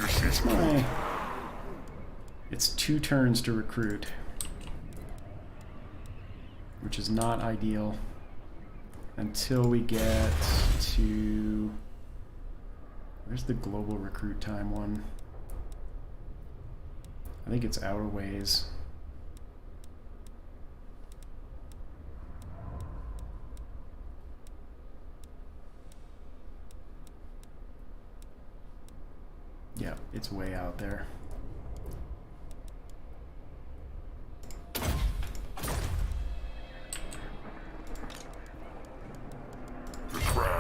A: it's 2 turns to recruit, which is not ideal. Until we get to... Where's the global recruit time one? I think it's our ways. Yeah, it's way out there.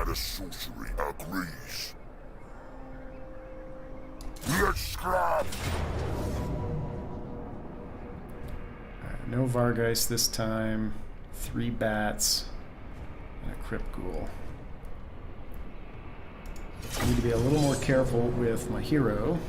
C: The sorcery agrees. Let's scrap!
A: No Vargeist this time. 3 bats and a Crypt Ghoul. I need to be a little more careful with my hero.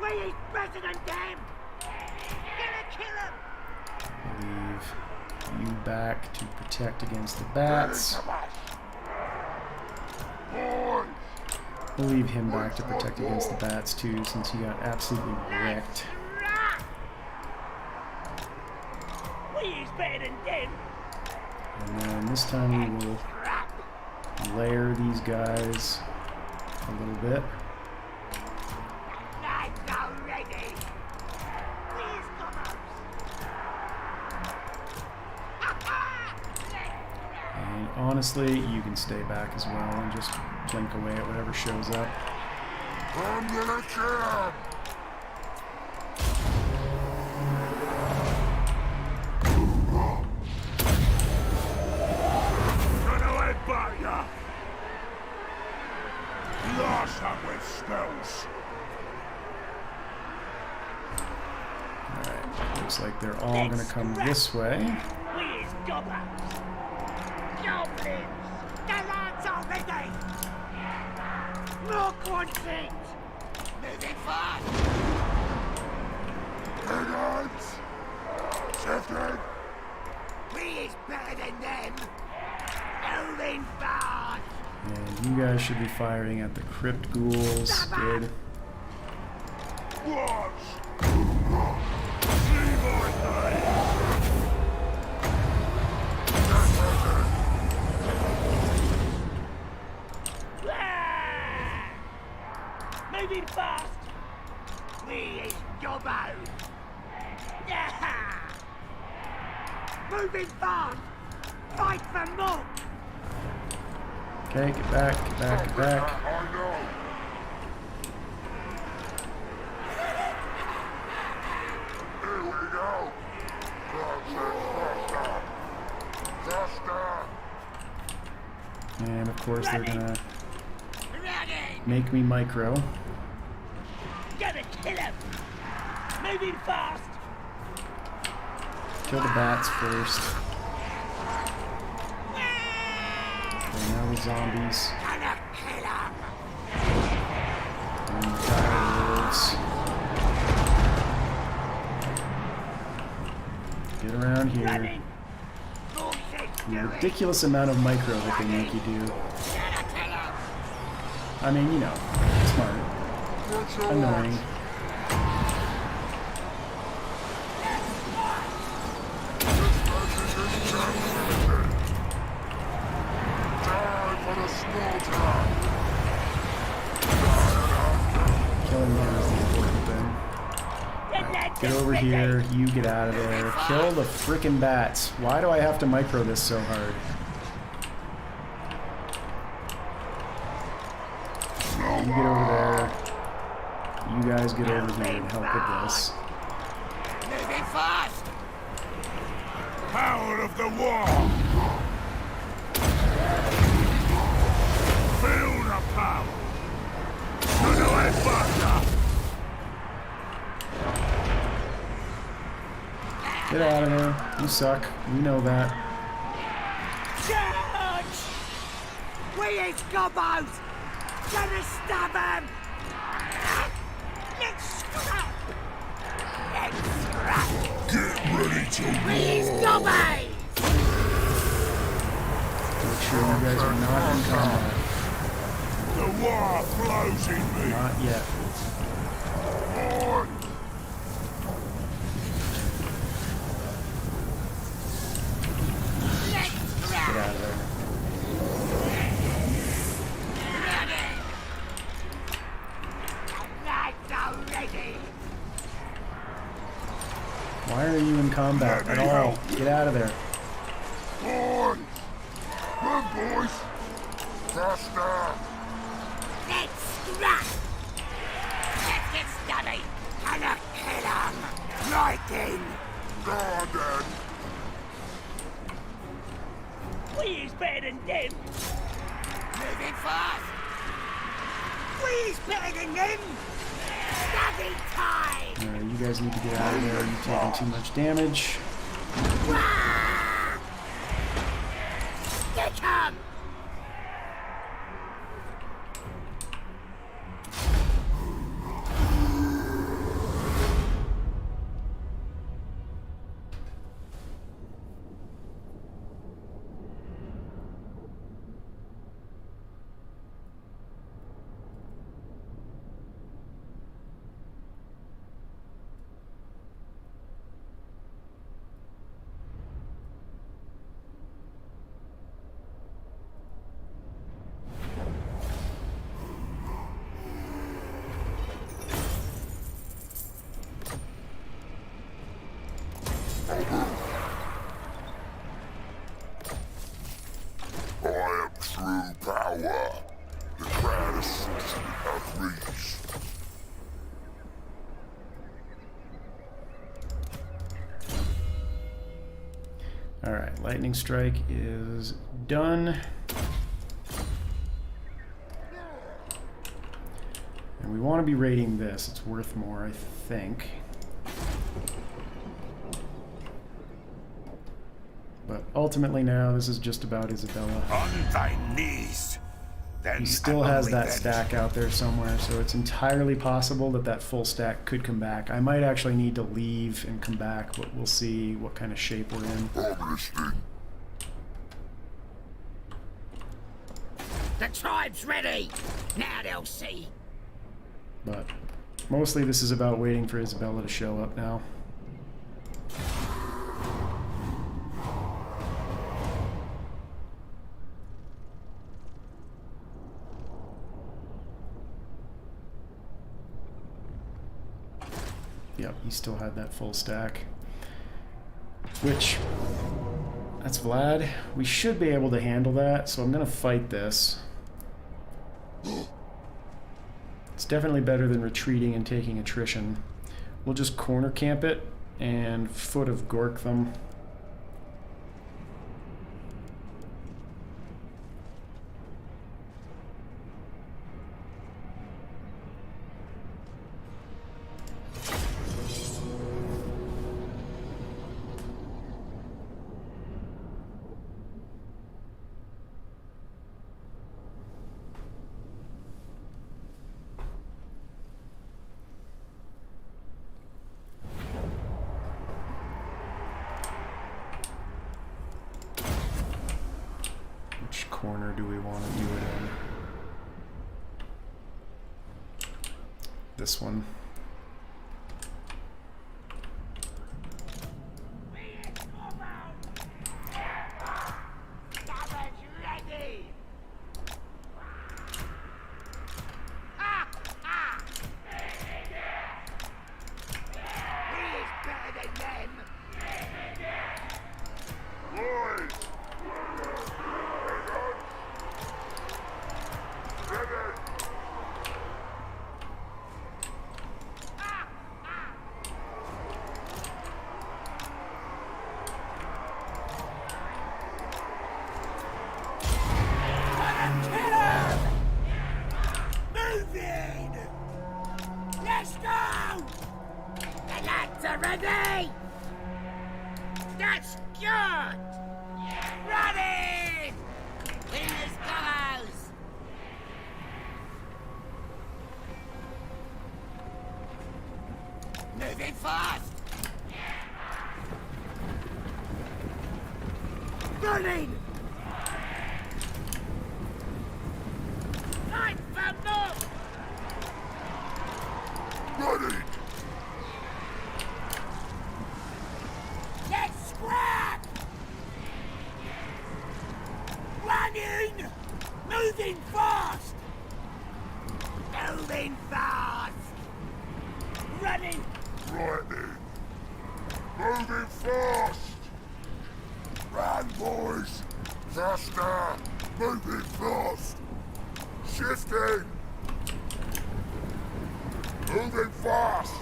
D: We's better than them! Gonna kill him!
A: Leave you back to protect against the bats. We'll leave him back to protect against the bats too, since he got absolutely wrecked.
D: We's better than them!
A: And then this time we will layer these guys a little bit.
D: Knives already! We's
A: And honestly, you can stay back as well and just blink away at whatever shows up.
C: I'm gonna kill him!
F: Gonna headbutt ya! Lash him with spells!
A: Looks like they're all going to come this way.
D: We is gobbers. Goblins. The lads are ready. More quantities. Moving fast.
C: Guards! Shifting!
D: We is better than them. Moving fast.
A: And you guys should be firing at the crypt ghouls. Good.
C: Watch!
D: Moving fast. We is gobbos. Yeah. Moving fast. Fight for more.
A: Okay, get back, get back, get back.
C: I know! Here we go! Faster! Faster!
A: And of course they're gonna
D: Running.
A: make me micro.
D: Gonna kill him. Moving fast.
A: Kill the bats first. Okay, now the zombies.
D: Gonna kill him.
A: And the direwolves. Get around here.
D: Running. Bullshit.
A: The ridiculous amount of micro that they make you do.
D: Gonna kill him.
A: I mean, you know, smart.
C: Watch your
A: Annoying.
C: watch. Time for the slaughter!
A: Killing them is the important thing. Get over here, you get out of there. Kill the frickin' bats. Why do I have to micro this so hard? You get over there. You guys get over here and help with this.
D: Moving fast.
C: Power of the war! Feel the power! To the way faster!
A: Get out of there. You suck. We know that.
D: Charge! We is gobbos. Gonna stab him. Let's scrap. Let's scrap.
C: Get ready to
D: We is gobbos.
A: Make sure you guys are not in combat.
C: The war flows in me!
A: Not yet.
C: On!
D: Let's
A: Get
D: scrap.
A: out of there.
D: Running. The lads are ready.
A: Why are you in combat at all? Get out of there.
C: On! Run, boys! Faster!
D: Let's scrap. Let's get stubby. Gonna kill him. Right in.
C: Garden!
D: We is better than them. Moving fast. We is better than them. Stubby time.
A: Alright, you guys need to get out of there. You're taking too much damage.
D: Stick 'em.
C: I am true power. The crown of citizen hath reached.
A: Alright, lightning strike is done. And we want to be raiding this. It's worth more, I think. ultimately now this is just about Isabella.
G: On thy knees. Then
A: He still
G: and
A: has
G: only
A: that
G: then.
A: stack out there somewhere, so it's entirely possible that that full stack could come back. I might actually need to leave and come back, but we'll see what kind of shape we're in.
C: Ominous thing.
D: The tribe's ready. Now they'll see.
A: But mostly this is about waiting for Isabella to show up now. Yep, he still had that full stack. Which, that's Vlad. We should be able to handle that, so I'm gonna fight this. It's definitely better than retreating and taking attrition. We'll just corner camp it and foot of Gork them. Which corner do we want to do it in? This one.
D: Let's go! The lads are ready! That's good! Running! Here's goes! Moving fast! Running! Time for more!
C: Ready!
D: Let's scrap! Running! Moving fast! Moving fast! Running!
C: Lightning! Moving fast! Run, boys! Faster! Moving fast! Shifting! Moving fast!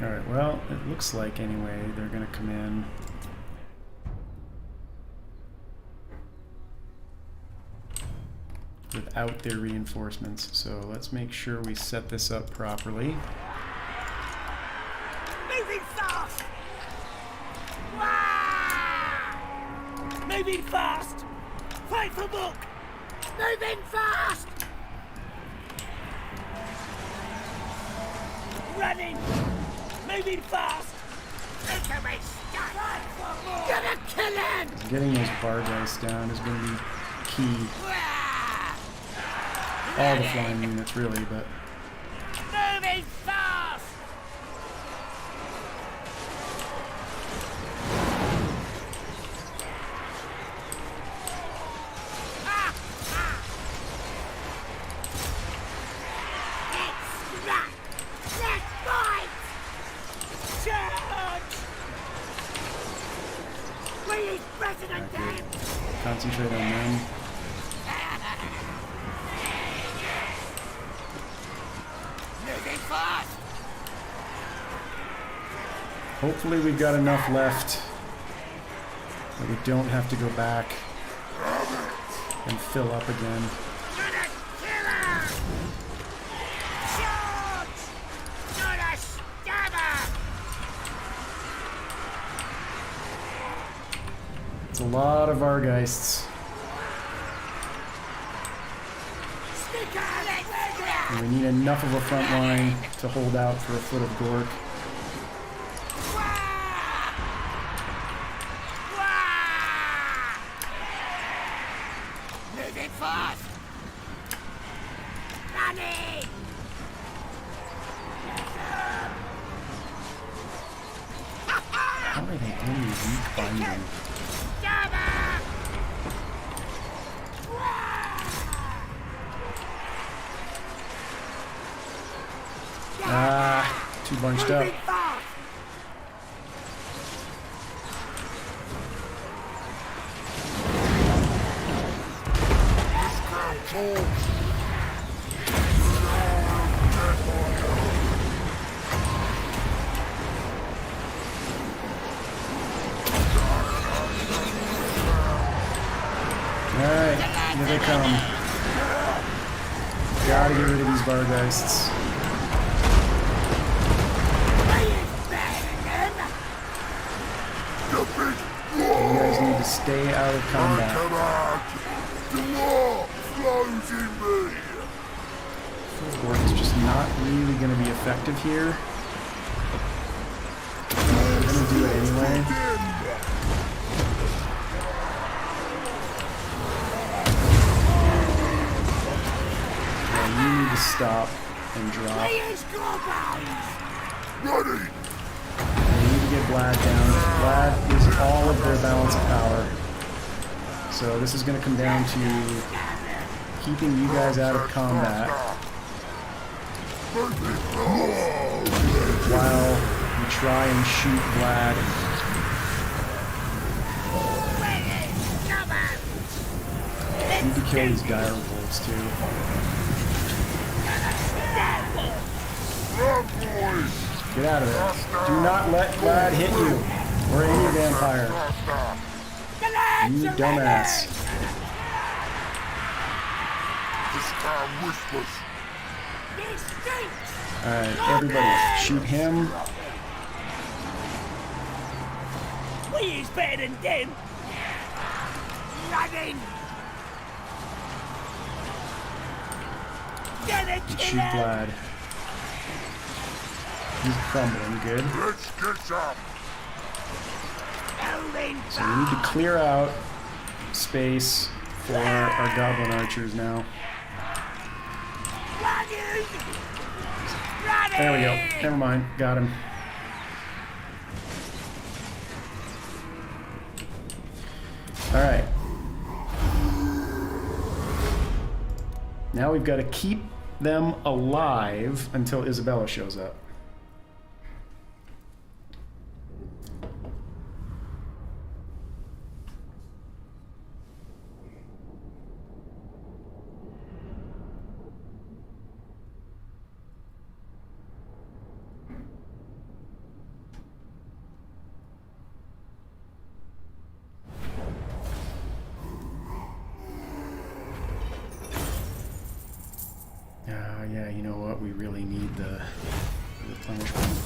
A: Alright, well, it looks like anyway they're gonna come in. Without their reinforcements, so let's make sure we set this up properly.
D: Moving fast! Wah! Moving fast! Fight for book! Moving fast! Running! Moving fast! Look at me stuck! Fight for book! Gonna kill him!
A: Getting those bar dice down is going to be key.
D: Wah!
A: All the flying units, really, but
D: Moving fast! Ah! Ah! Let's run! Let's fight! Charge! Please, President Dan!
A: concentrate on them.
D: Moving fast!
A: Hopefully we've got enough left that we don't have to go back and fill up again.
D: Gonna kill her!
A: lot of Vargeists. And we need enough of a front line to hold out for a foot of Gork.
D: Moving fast! Running!
A: How are they only weak binding? Ah, too bunched up. Alright, here they come. Gotta get rid of these Vargeists. You guys need to stay out of combat. Gork is just not really going to be effective here. We're going to do it anyway. Yeah, you need to stop and drop.
C: Ready!
A: They need to get Vlad down. Vlad is all of their balance of power. So this is going to come down to keeping you guys out of combat while we try and shoot Vlad. We need to kill these dire wolves too. Get out of there. Do not let Vlad hit you, or any vampire. You dumbass. Alright, everybody, shoot him.
D: We is better than them. Running. Gonna
A: Shoot
D: kill him.
A: Vlad. He's crumbling, good.
C: Let's get some!
A: So we need to clear out space for our goblin archers now. There we go. Never mind. Got him. Alright. Now we've got to keep them alive until Isabella shows up. Yeah, you know what? We really need the replenishment.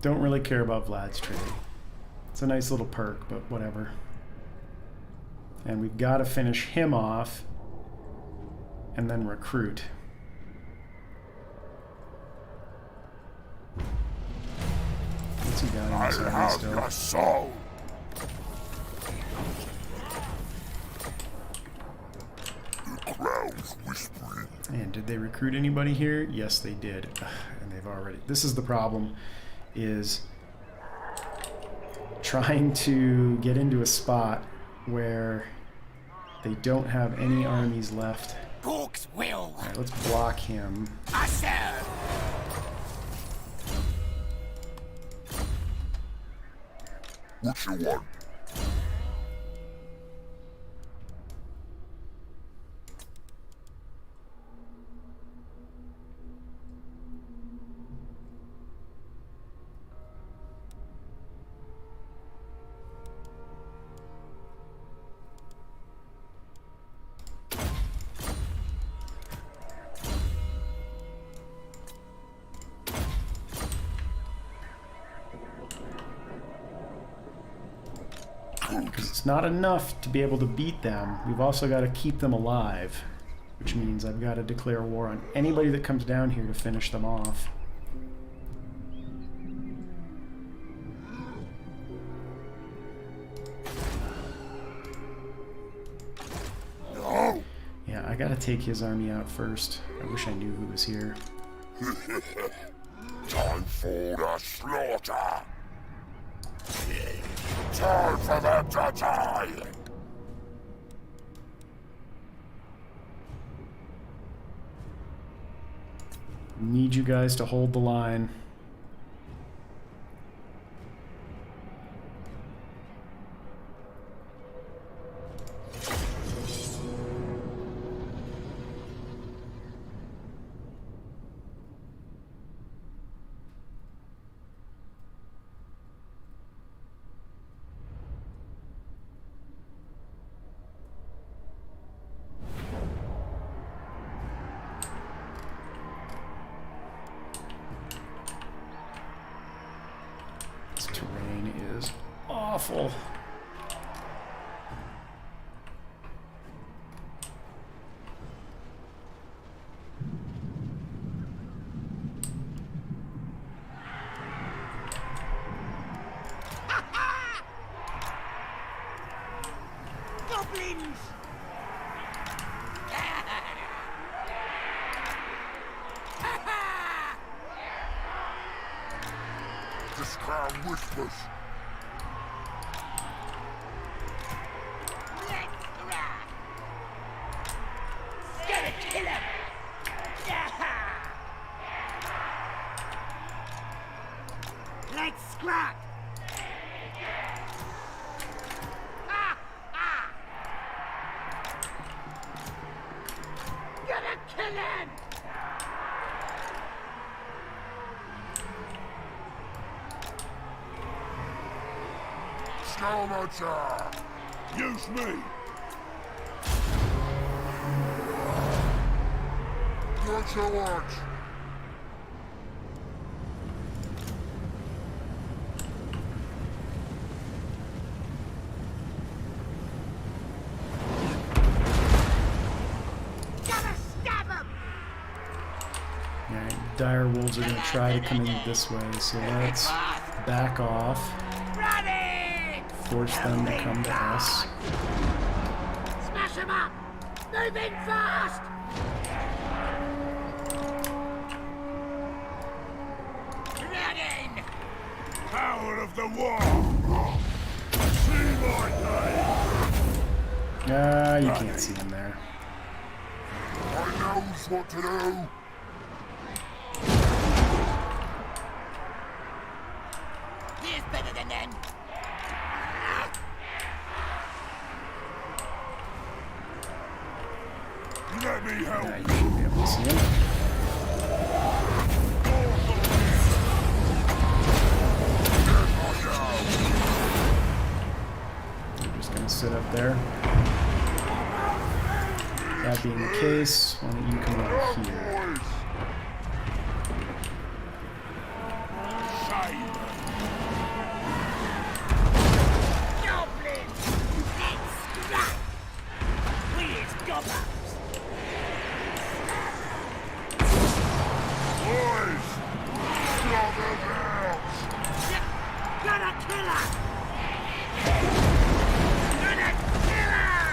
A: Don't really care about Vlad's trade. It's a nice little perk, but whatever. And we've got to finish him off and then recruit. What's he got in
C: I
A: his army
C: have
A: still?
C: your soul! The crowd's whispering.
A: And did they recruit anybody here? Yes, they did. Ugh, and they've already... This is the problem, is trying to get into a spot where they don't have any armies left.
D: Gork's will.
A: All right, let's block him.
D: I serve.
C: What you want?
A: Because it's not enough to be able to beat them. We've also got to keep them alive. Which means I've got to declare war on anybody that comes down here to finish them off.
C: No!
A: Yeah, I gotta take his army out first. I wish I knew who was here.
C: Time for the slaughter! Time for them to die!
A: Need you guys to hold the line. This terrain is awful.
D: Goblins!
C: This crown whispers.
D: Let's grab! Gotta kill him! Let's scrap! Gotta kill him!
C: Scavenger!
F: Use me!
C: What you want?
D: Gotta stab him!
A: Alright, dire wolves are going to try to come in this way, so let's back off.
D: Running!
A: Force them to come to us.
D: Smash him up! Moving fast! Running!
F: Power of the war! See my day!
A: You can't see him there.
C: I knows what to do!
D: Here's better than them!
F: Let me help!
A: You should be able to see him. We're just going to sit up there. That being the case, why don't you come over here?
C: Boys!
D: Goblins! Let's scrap! Weird goblins!
C: Boys! Stop it out!
D: Gotta kill her! Gotta kill her!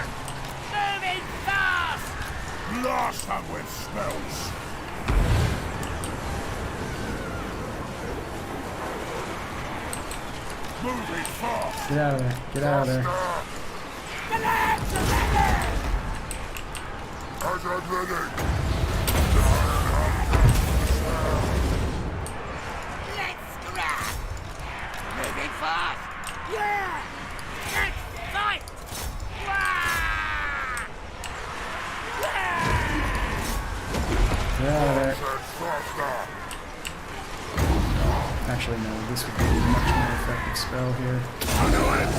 D: Moving fast!
F: Blast them with spells! Moving fast!
A: Get out of there. Get out of there.
D: The lads are ready!
C: Azhag ready!
D: Let's scrap! Moving fast! Yeah! Let's fight! Wah!
A: Get out of there.
C: Said faster!
A: Actually, no. This would be a much more effective spell here.
D: The lads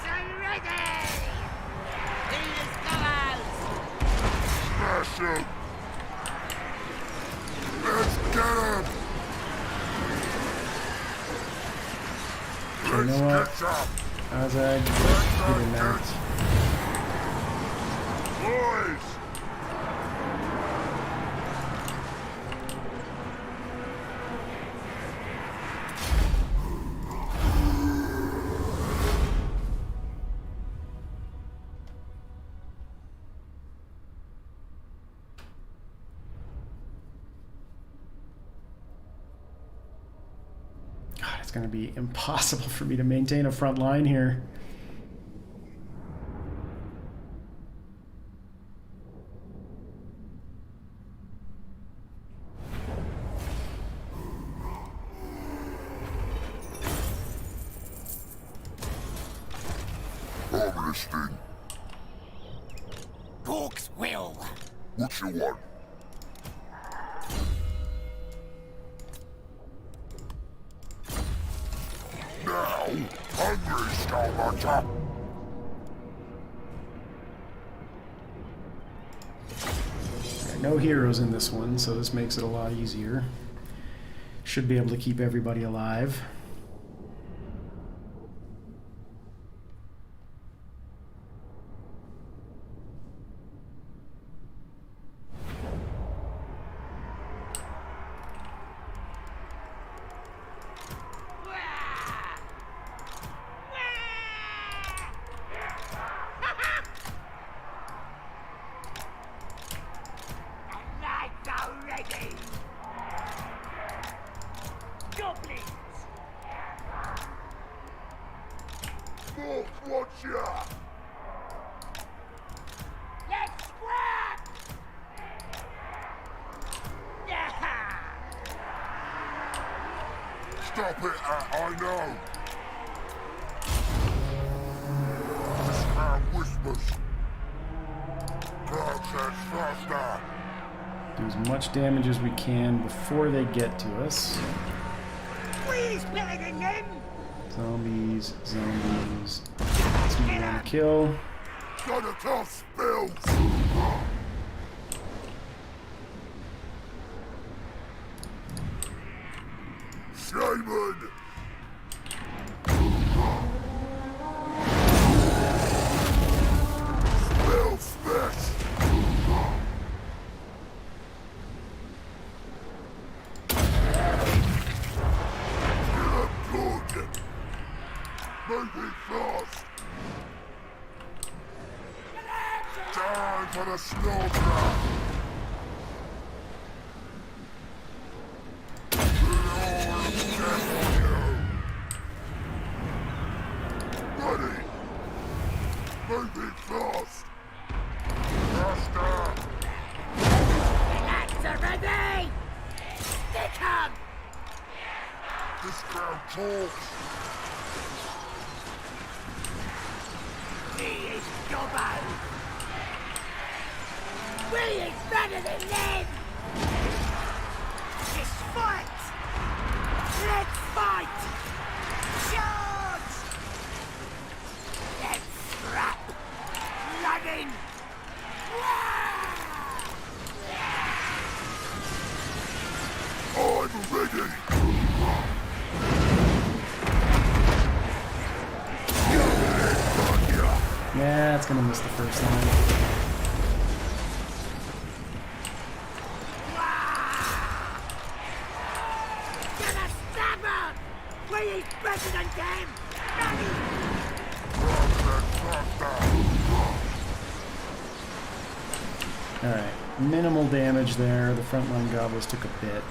D: are ready! These fellows!
C: Smash him! Let's get him!
A: Azhag, get in there.
C: Boys!
A: God, it's going to be impossible for me to maintain a front line here.
C: Harmless thing.
D: Pork's will.
C: What you want? Now, hungry stomata.
A: No heroes in this one, so this makes it a lot easier. Should be able to keep everybody alive.
C: Look, watch ya!
D: Let's scrap! Yeah!
C: Stop it, I know! This man whispers. Crouch heads faster!
A: Do as much damage as we can before they get to us.
D: Please, pillaging them!
A: Zombies, zombies. That's me want to kill.
C: Gonna toss spills! Shaman! Spill spit! Good! Moving fast! Time for the slaughter! Ready! Moving fast! Faster!
D: Lads are ready! Stick 'em!
C: This crowd talks!
D: He is Gobbo! We is better than them! Let's fight! Let's fight! Charge! Let's scrap! Running!
C: I'm ready!
A: Yeah, it's gonna miss the first line.
D: Gonna stab her! We is better than them!
A: Alright, minimal damage there. The frontline goblins took a bit.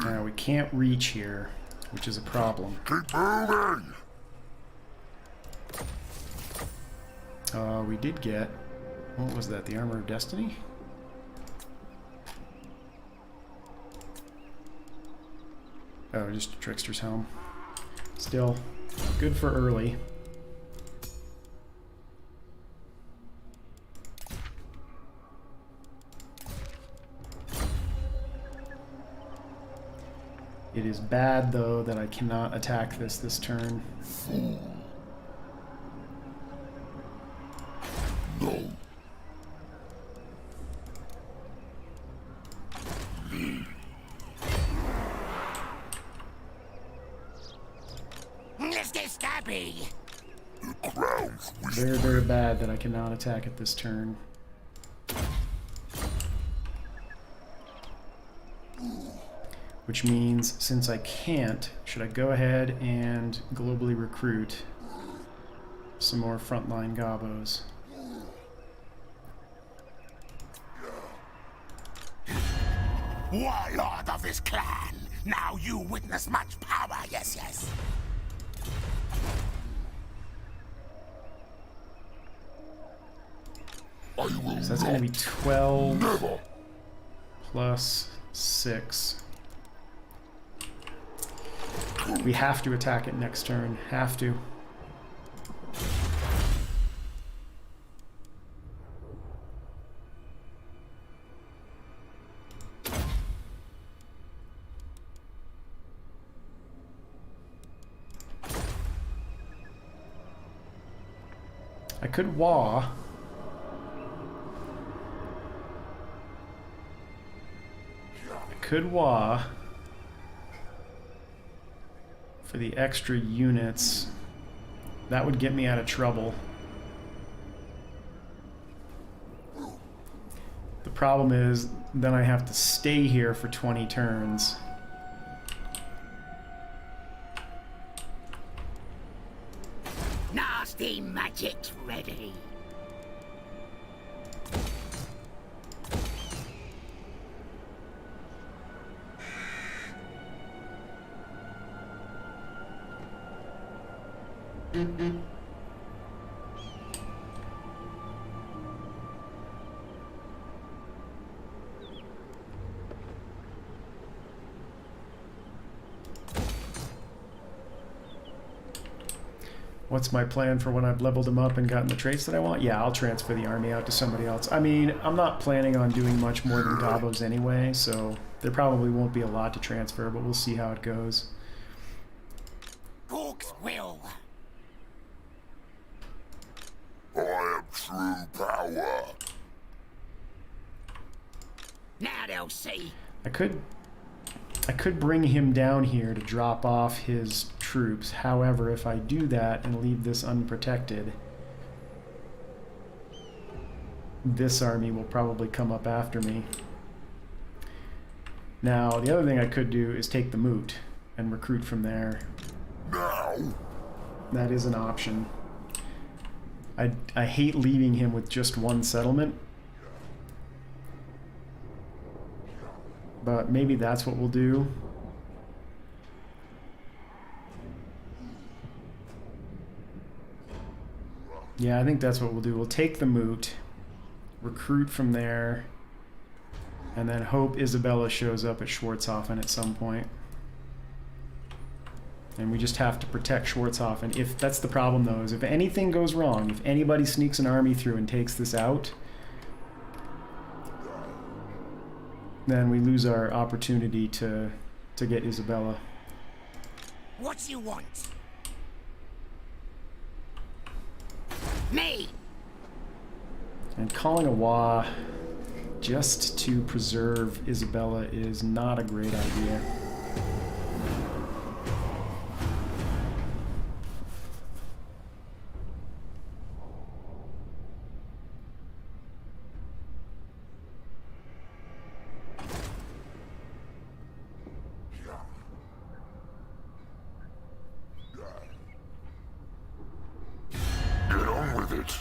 A: Now we can't reach here, which is a problem.
C: Keep moving!
A: We did get What was that? The Armor of Destiny? Oh, just a Trickster's Helm. Still, good for early. It is bad, though, that I cannot attack this turn.
C: No.
D: Let's get stabby.
C: The crown's
A: Very, very bad that I cannot attack it this turn. Which means, since I can't, should I go ahead and globally recruit some more frontline gobos?
D: Warlord of this clan. Now you witness much power, yes, yes.
C: I will
A: So that's going to be 12
C: never.
A: plus 6. We have to attack it next turn. Have to. I could wah. For the extra units. That would get me out of trouble. The problem is, then I have to stay here for 20 turns.
D: Nasty magic's ready.
A: What's my plan for when I've leveled them up and gotten the traits that I want? Yeah, I'll transfer the army out to somebody else. I mean, I'm not planning on doing much more than gobos anyway, so there probably won't be a lot to transfer, but we'll see how it goes.
D: Orcs will.
C: I am true power.
D: Now they'll see.
A: I could bring him down here to drop off his troops. However, if I do that and leave this unprotected, this army will probably come up after me. Now, the other thing I could do is take the moot and recruit from there.
C: Now.
A: That is an option. I hate leaving him with just one settlement. But maybe that's what we'll do. Yeah, I think that's what we'll do. We'll take the moot, recruit from there, and then hope Isabella shows up at Schwarzhofen at some point. And we just have to protect Schwarzhofen. If that's the problem, though, is if anything goes wrong, if anybody sneaks an army through and takes this out, then we lose our opportunity to get Isabella.
D: What you want? Me!
A: And calling a Wa just to preserve Isabella is not a great idea.
C: Get on with it.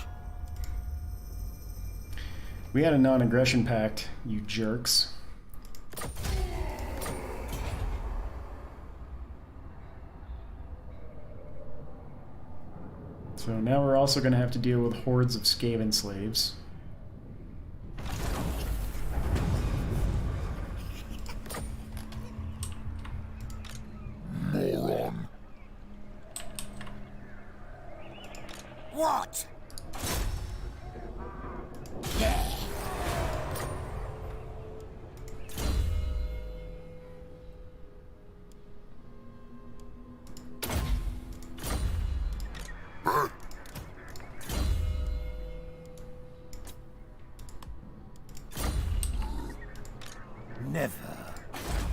A: We had a non-aggression pact, you jerks. So now we're also going to have to deal with hordes of Skaven slaves.
D: what? Yeah.
F: Never.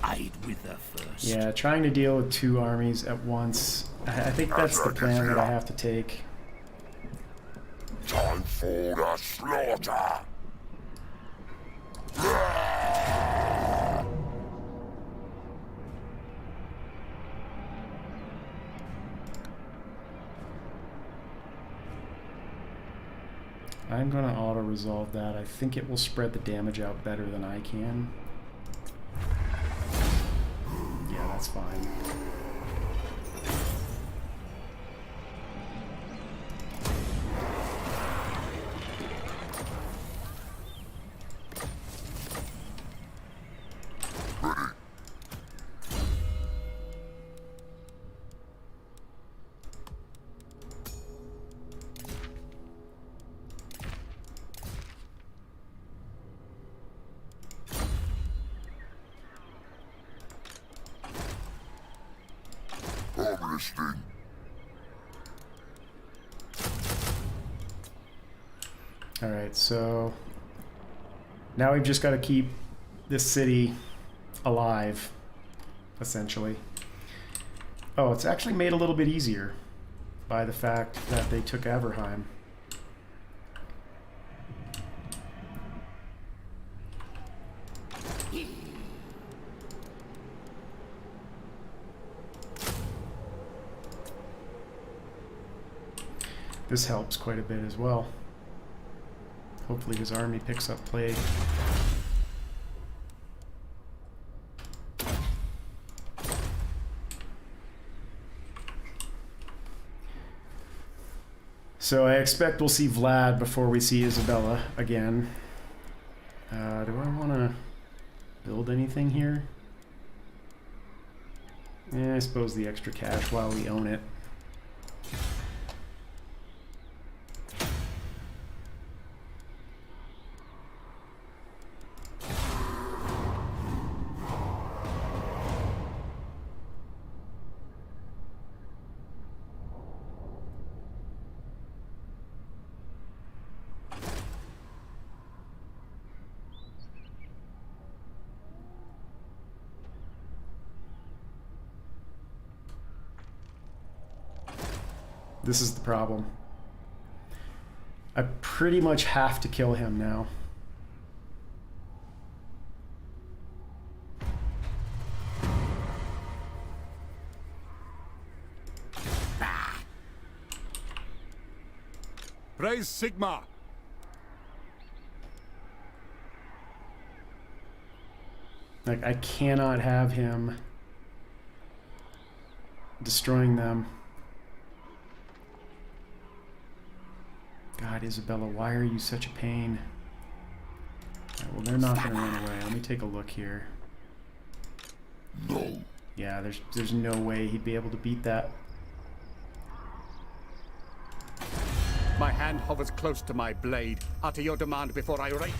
F: I'd wither first.
A: Yeah, trying to deal with 2 armies at once. I think that's the plan that I have to take.
C: Time for the slaughter.
A: I'm going to auto-resolve that. I think it will spread the damage out better than I can. Yeah, that's fine.
C: I'm listening.
A: Alright, so now we've just got to keep this city alive, essentially. Oh, it's actually made a little bit easier by the fact that they took Averheim. This helps quite a bit as well. Hopefully his army picks up plague. So I expect we'll see Vlad before we see Isabella again. Do I want to build anything here? Yeah, I suppose the extra cash while we own it. This is the problem. I pretty much have to kill him now.
G: Praise Sigma.
A: Like, I cannot have him destroying them. God, Isabella, why are you such a pain? Alright, well, they're not going to run away. Let me take a look here.
C: No.
A: Yeah, there's no way he'd be able to beat that.
E: My hand hovers close to my blade. Utter your demand before I rape.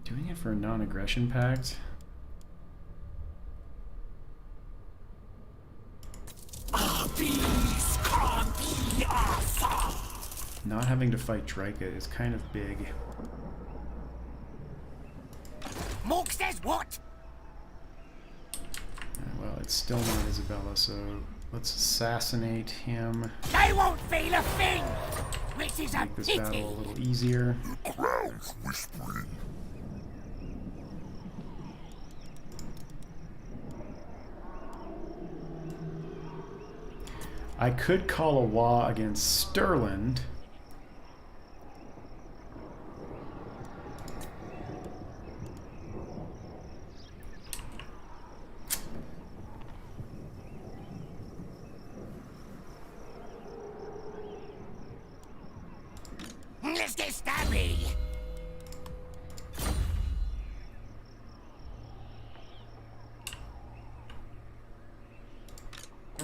A: Doing it for a non-aggression pact? Not having to fight Drika is kind of big.
D: Mork says what?
A: Well, it's still not Isabella, so let's assassinate him.
D: They won't feel a thing, which is a
A: Make this
D: pity.
A: battle a little easier.
C: The crowd's whispering.
A: I could call a Wa against Stirland.
D: Let's get stabby.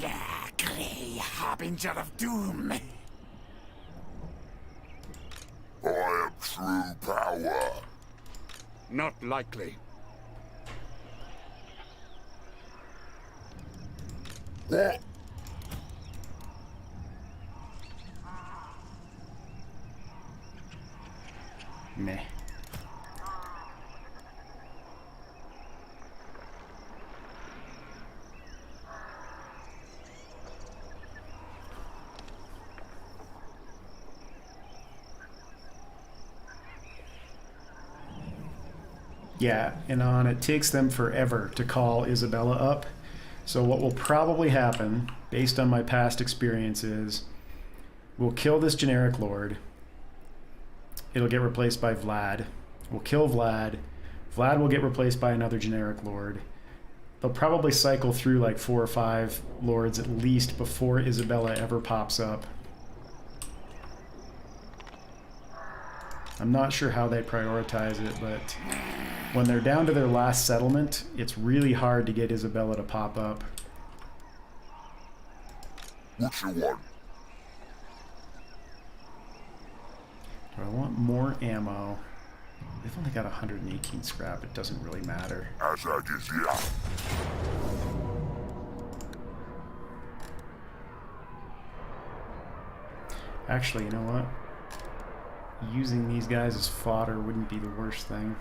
G: Ah, grey harbinger of doom.
C: I am true power.
E: Not likely.
C: What?
A: Meh. Yeah, and on it takes them forever to call Isabella up. So what will probably happen, based on my past experiences, we'll kill this generic lord. It'll get replaced by Vlad. We'll kill Vlad. Vlad will get replaced by another generic lord. They'll probably cycle through like 4 or 5 lords at least before Isabella ever pops up. I'm not sure how they prioritize it, but when they're down to their last settlement, it's really hard to get Isabella to pop up.
C: What you want?
A: Do I want more ammo? They've only got 118 scrap. It doesn't really matter.
C: Azhag is here.
A: Actually, you know what? Using these guys as fodder wouldn't be the worst thing.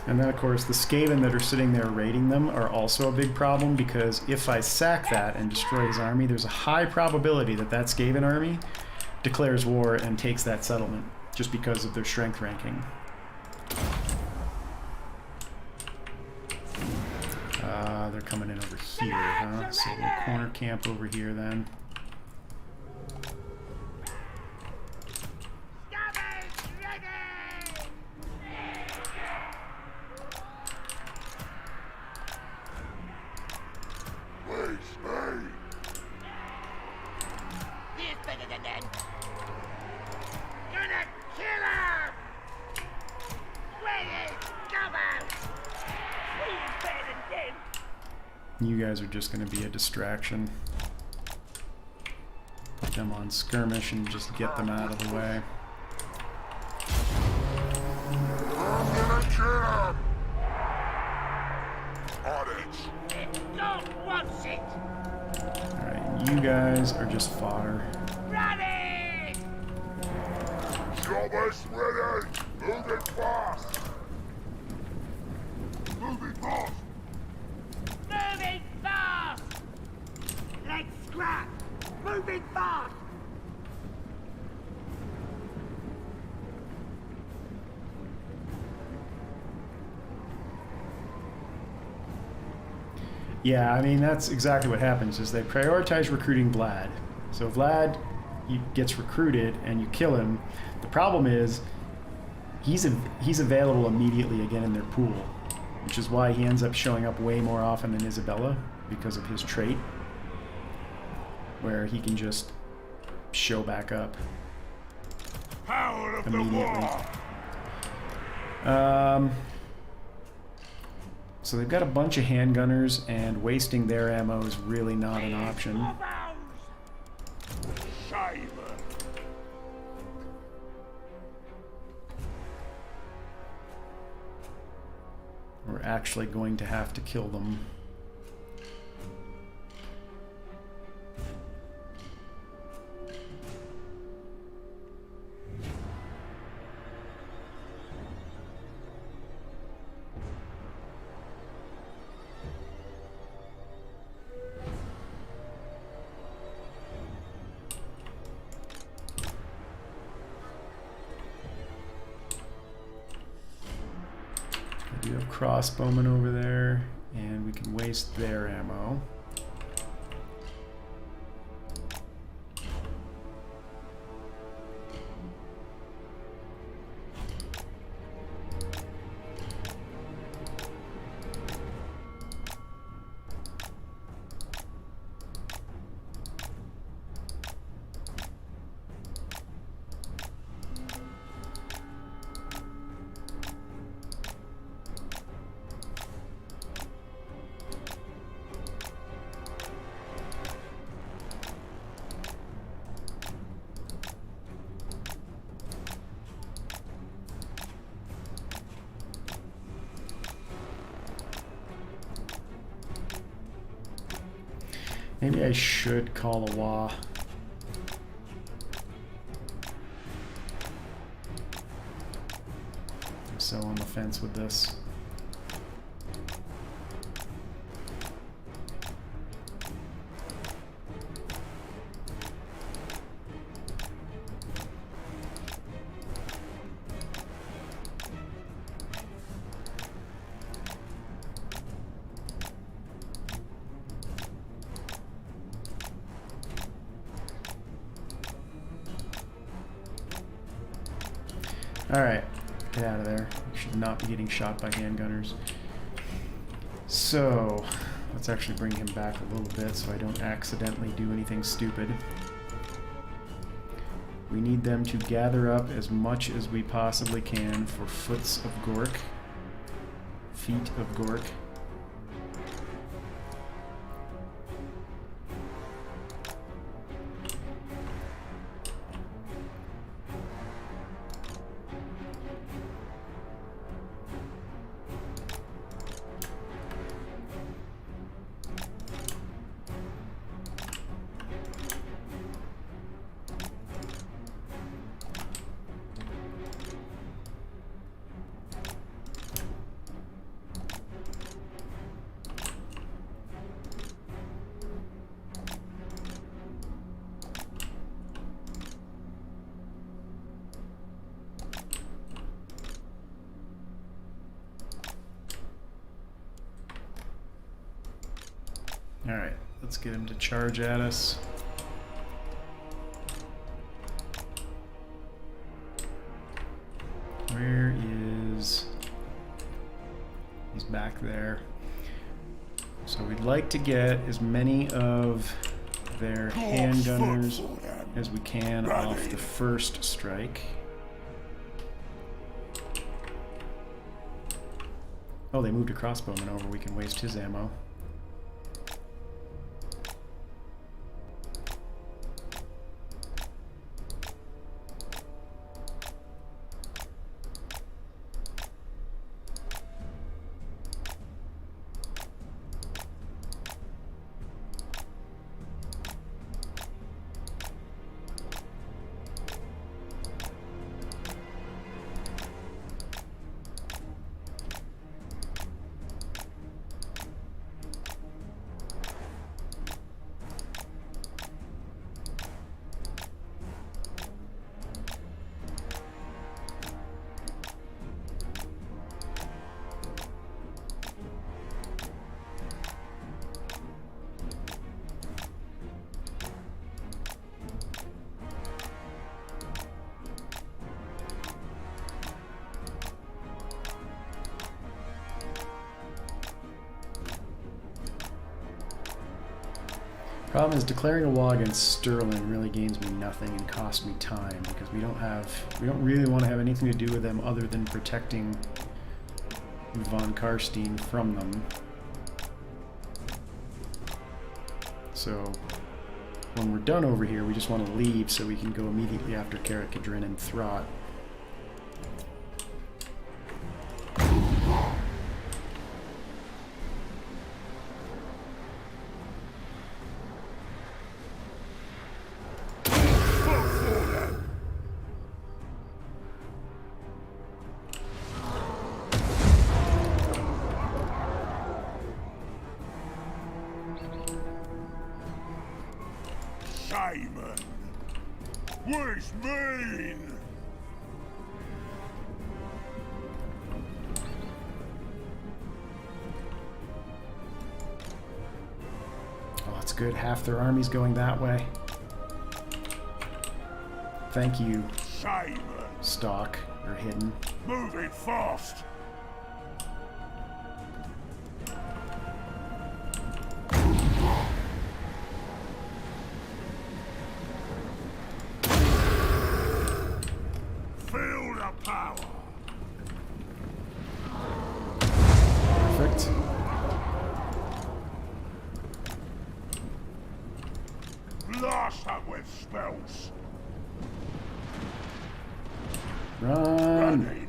A: And then, of course, the Skaven that are sitting there raiding them are also a big problem, because if I sack that and destroy his army, there's a high probability that that Skaven army declares war and takes that settlement, just because of their strength ranking. They're coming in over here, huh? So we'll corner camp over here then. You guys are just going to be a distraction. Put them on skirmish and just get them out of the way.
C: I'm gonna kill him! On it!
D: Don't want it!
A: Alright, you guys are just fodder.
D: Ready!
C: Almost ready! Moving fast! Moving fast!
D: Moving fast! Let's scrap! Moving fast!
A: Yeah, I mean, that's exactly what happens, is they prioritize recruiting Vlad. So Vlad gets recruited and you kill him. The problem is he's available immediately again in their pool, which is why he ends up showing up way more often than Isabella, because of his trait, where he can just show back up
C: Power of
A: immediately. So they've got a bunch of handgunners, and wasting their ammo is really not an option.
C: Shame!
A: We're actually going to have to kill them. We do have crossbowmen over there, and we can waste their ammo. Maybe I should call a wah. I'm so on the fence with this. Alright, get out of there. You should not be getting shot by handgunners. So, let's actually bring him back a little bit so I don't accidentally do anything stupid. We need them to gather up as much as we possibly can for foots of Gork. Feet of Gork. Alright, let's get him to charge at us. Where is... He's back there. So we'd like to get as many of their handgunners as we can off the first strike. Oh, they moved a crossbowman over. We can waste his ammo. Problem is, declaring a war against Sterling really gains me nothing and costs me time because we don't really want to have anything to do with them other than protecting von Karstein from them. So when we're done over here, we just want to leave so we can go immediately after Karakadrin and Throt.
F: Simon! Where's Maine?
A: Oh, that's good. Half their army's going that way. Thank you,
F: Simon!
A: Stalk, or Hidden.
F: Move it fast! Feel the power!
A: Perfect.
F: Blast her with spells!
A: Run!
F: Running!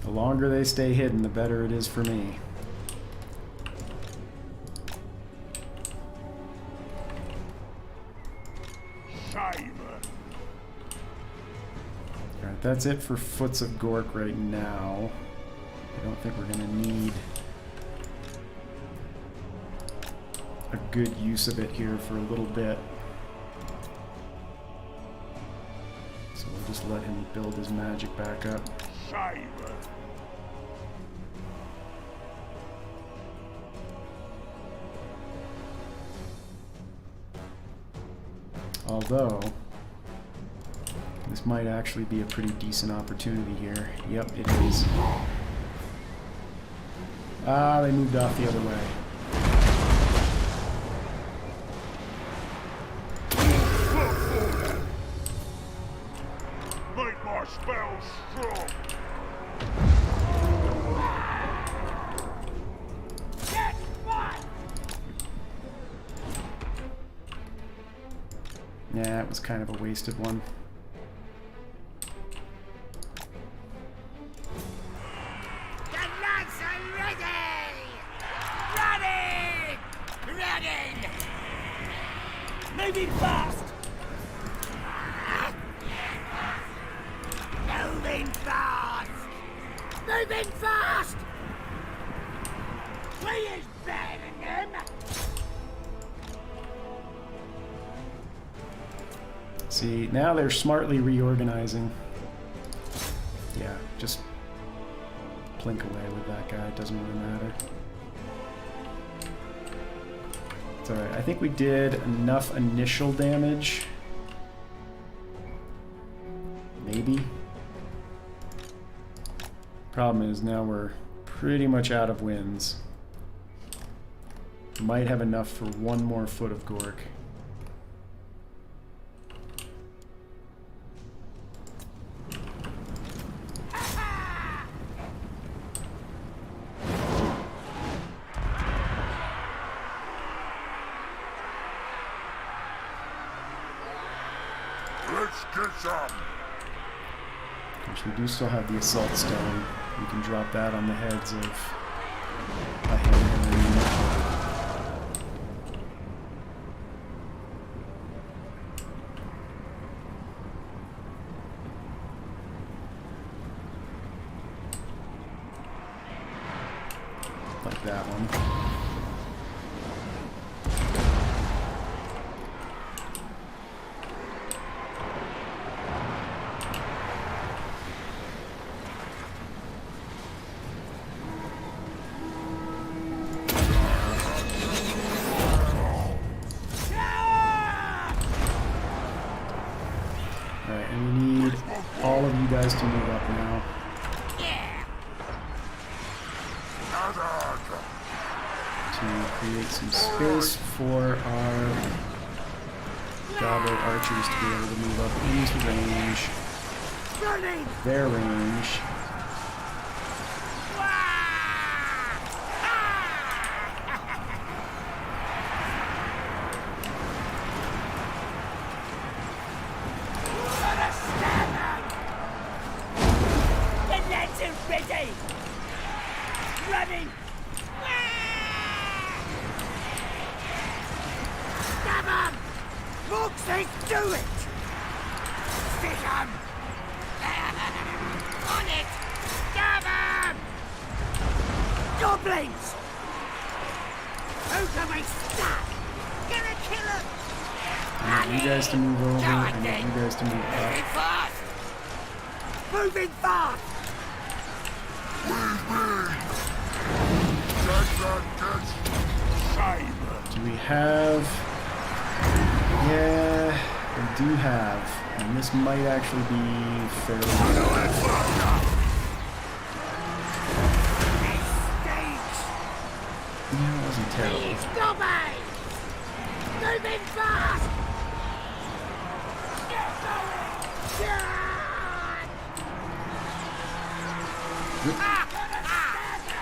A: The longer they stay hidden, the better it is for me. Alright, that's it for Foots of Gork right now. I don't think we're going to need a good use of it here for a little bit. So we'll just let him build his magic back up. Although, this might actually be a pretty decent opportunity here. Yep, it is. Ah, they moved off the other way.
F: Make my spells strong.
A: Yeah, it was kind of a wasted one.
D: The lads are ready! Running! Running! Moving fast! Moving fast! Moving fast! We is better than them!
A: See, now they're smartly reorganizing. Yeah, just plink away with that guy, it doesn't really matter. It's alright, I think we did enough initial damage. Maybe. Problem is, now we're pretty much out of winds. Might have enough for one more Foot of Gork.
C: Let's get some.
A: Which we do still have the Assault Stone. We can drop that on the heads of a hand. Like that one. Alright, and we need all of you guys to move up now.
C: Azhag.
A: To create some space for our Goblet archers to be able to move up into range.
D: Running!
A: Their range.
D: The lads are ready! Running! Stab 'em! Moxies, do it! Stick 'em! On it! Stab 'em! Goblins! Who can we stab? Gonna kill 'em!
A: I need you guys to move over. I need you guys to move
D: Moving
A: up.
D: fast! Moving fast!
A: Do we have... Yeah, we do have. And this might actually be fairly... Yeah, it wasn't terrible.
D: Stop it! Moving fast! Get going!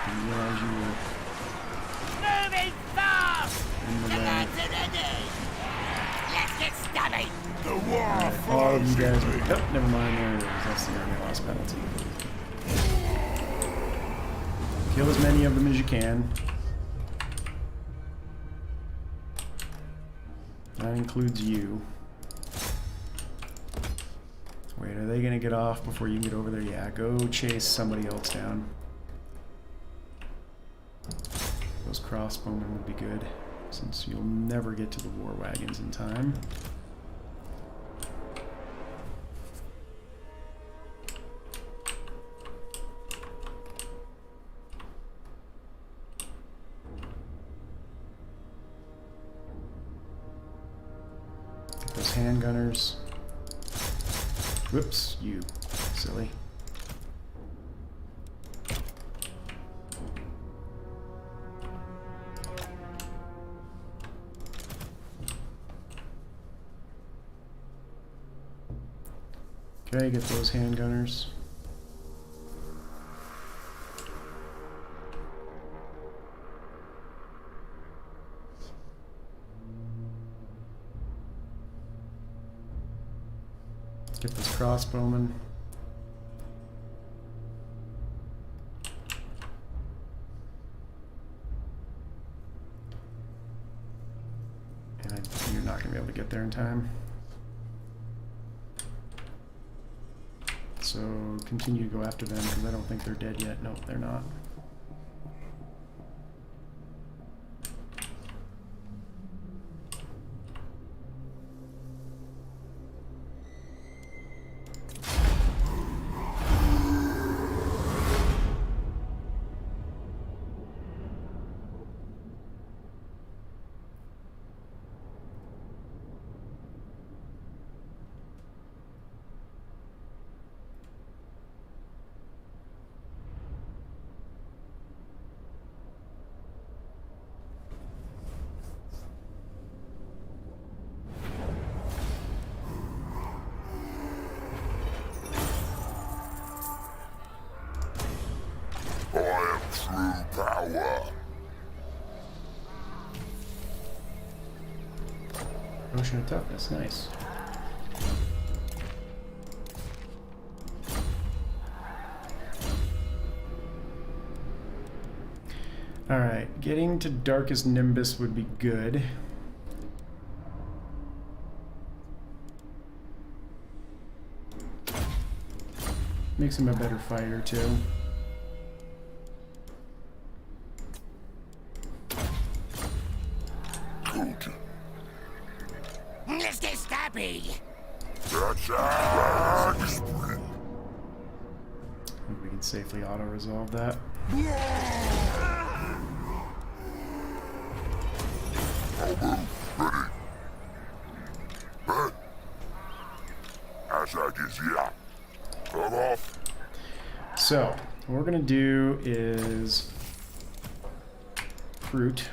A: Didn't realize you were
D: Moving fast!
A: in the
D: The
A: way.
D: lads are ready! Let's get stabby!
F: The war
A: Alright, all of you
F: flows
A: guys...
F: in me.
A: Oh, never mind, there it is. That's the army loss penalty. Kill as many of them as you can. That includes you. Wait, are they gonna get off before you can get over there? Yeah, go chase somebody else down. Those crossbowmen would be good, since you'll never get to the war wagons in time. Get those handgunners. Whoops, you silly. Okay, get those handgunners. Get this crossbowman. And you're not going to be able to get there in time. So continue to go after them because I don't think they're dead yet. No, they're not. Potion of toughness, nice. Alright, getting to Darkest Nimbus would be good. Makes him a better fighter too.
D: Mr. Stabby!
A: We can safely auto-resolve that.
C: Azhag is here. Come off.
A: So, what we're gonna do is recruit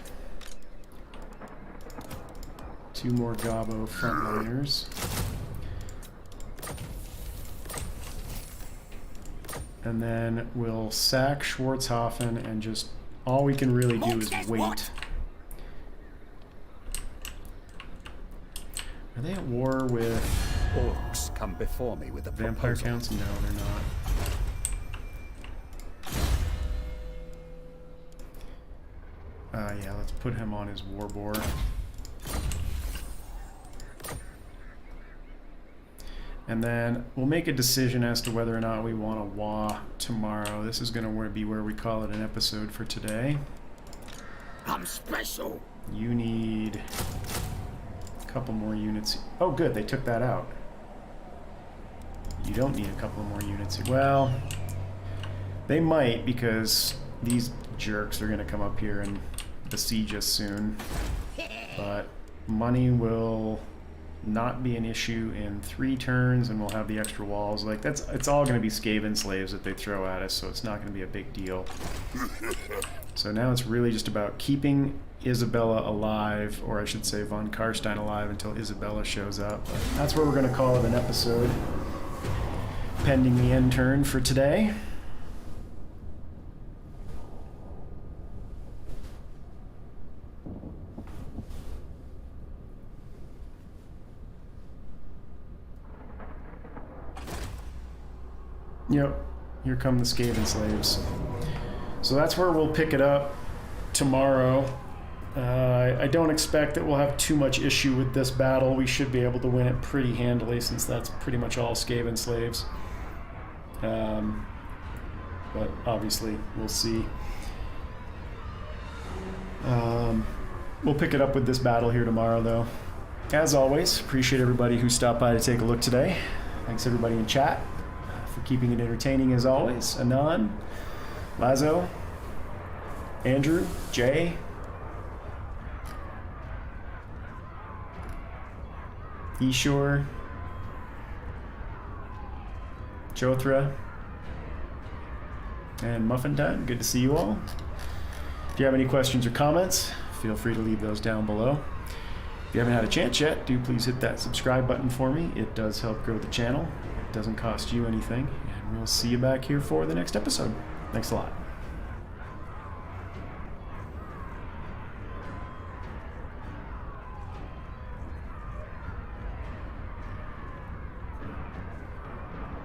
A: 2 more Gobbo frontliners. And then we'll sack Schwarzhofen and just, all we can really do is wait. Are they at war with
E: Orcs come before me with a
A: Vampire
E: proposal.
A: Counts? No, they're not. Yeah, let's put him on his war boar. And then we'll make a decision as to whether or not we want to WA tomorrow. This is going to be where we call it an episode for today.
D: I'm special.
A: You need a couple more units. Oh, good, they took that out. You don't need a couple more units. Well, they might, because these jerks are going to come up here and besiege us soon. But money will not be an issue in 3 turns, and we'll have the extra walls. Like, it's all going to be Skaven slaves that they throw at us, so it's not going to be a big deal. So now it's really just about keeping Isabella alive, or I should say von Karstein alive, until Isabella shows up. But that's where we're going to call it an episode, pending the end turn for today. Yep, here come the Skaven slaves. So that's where we'll pick it up tomorrow. I don't expect that we'll have too much issue with this battle. We should be able to win it pretty handily since that's pretty much all Skaven slaves. But obviously, we'll see. We'll pick it up with this battle here tomorrow, though. As always, appreciate everybody who stopped by to take a look today. Thanks everybody in chat for keeping it entertaining as always. Anon, Lazo, Andrew, Jay, Ishur, Jothra, and Muffin Time. Good to see you all. If you have any questions or comments, feel free to leave those down below. If you haven't had a chance yet, do please hit that subscribe button for me. It does help grow the channel. It doesn't cost you anything. And we'll see you back here for the next episode. Thanks a lot.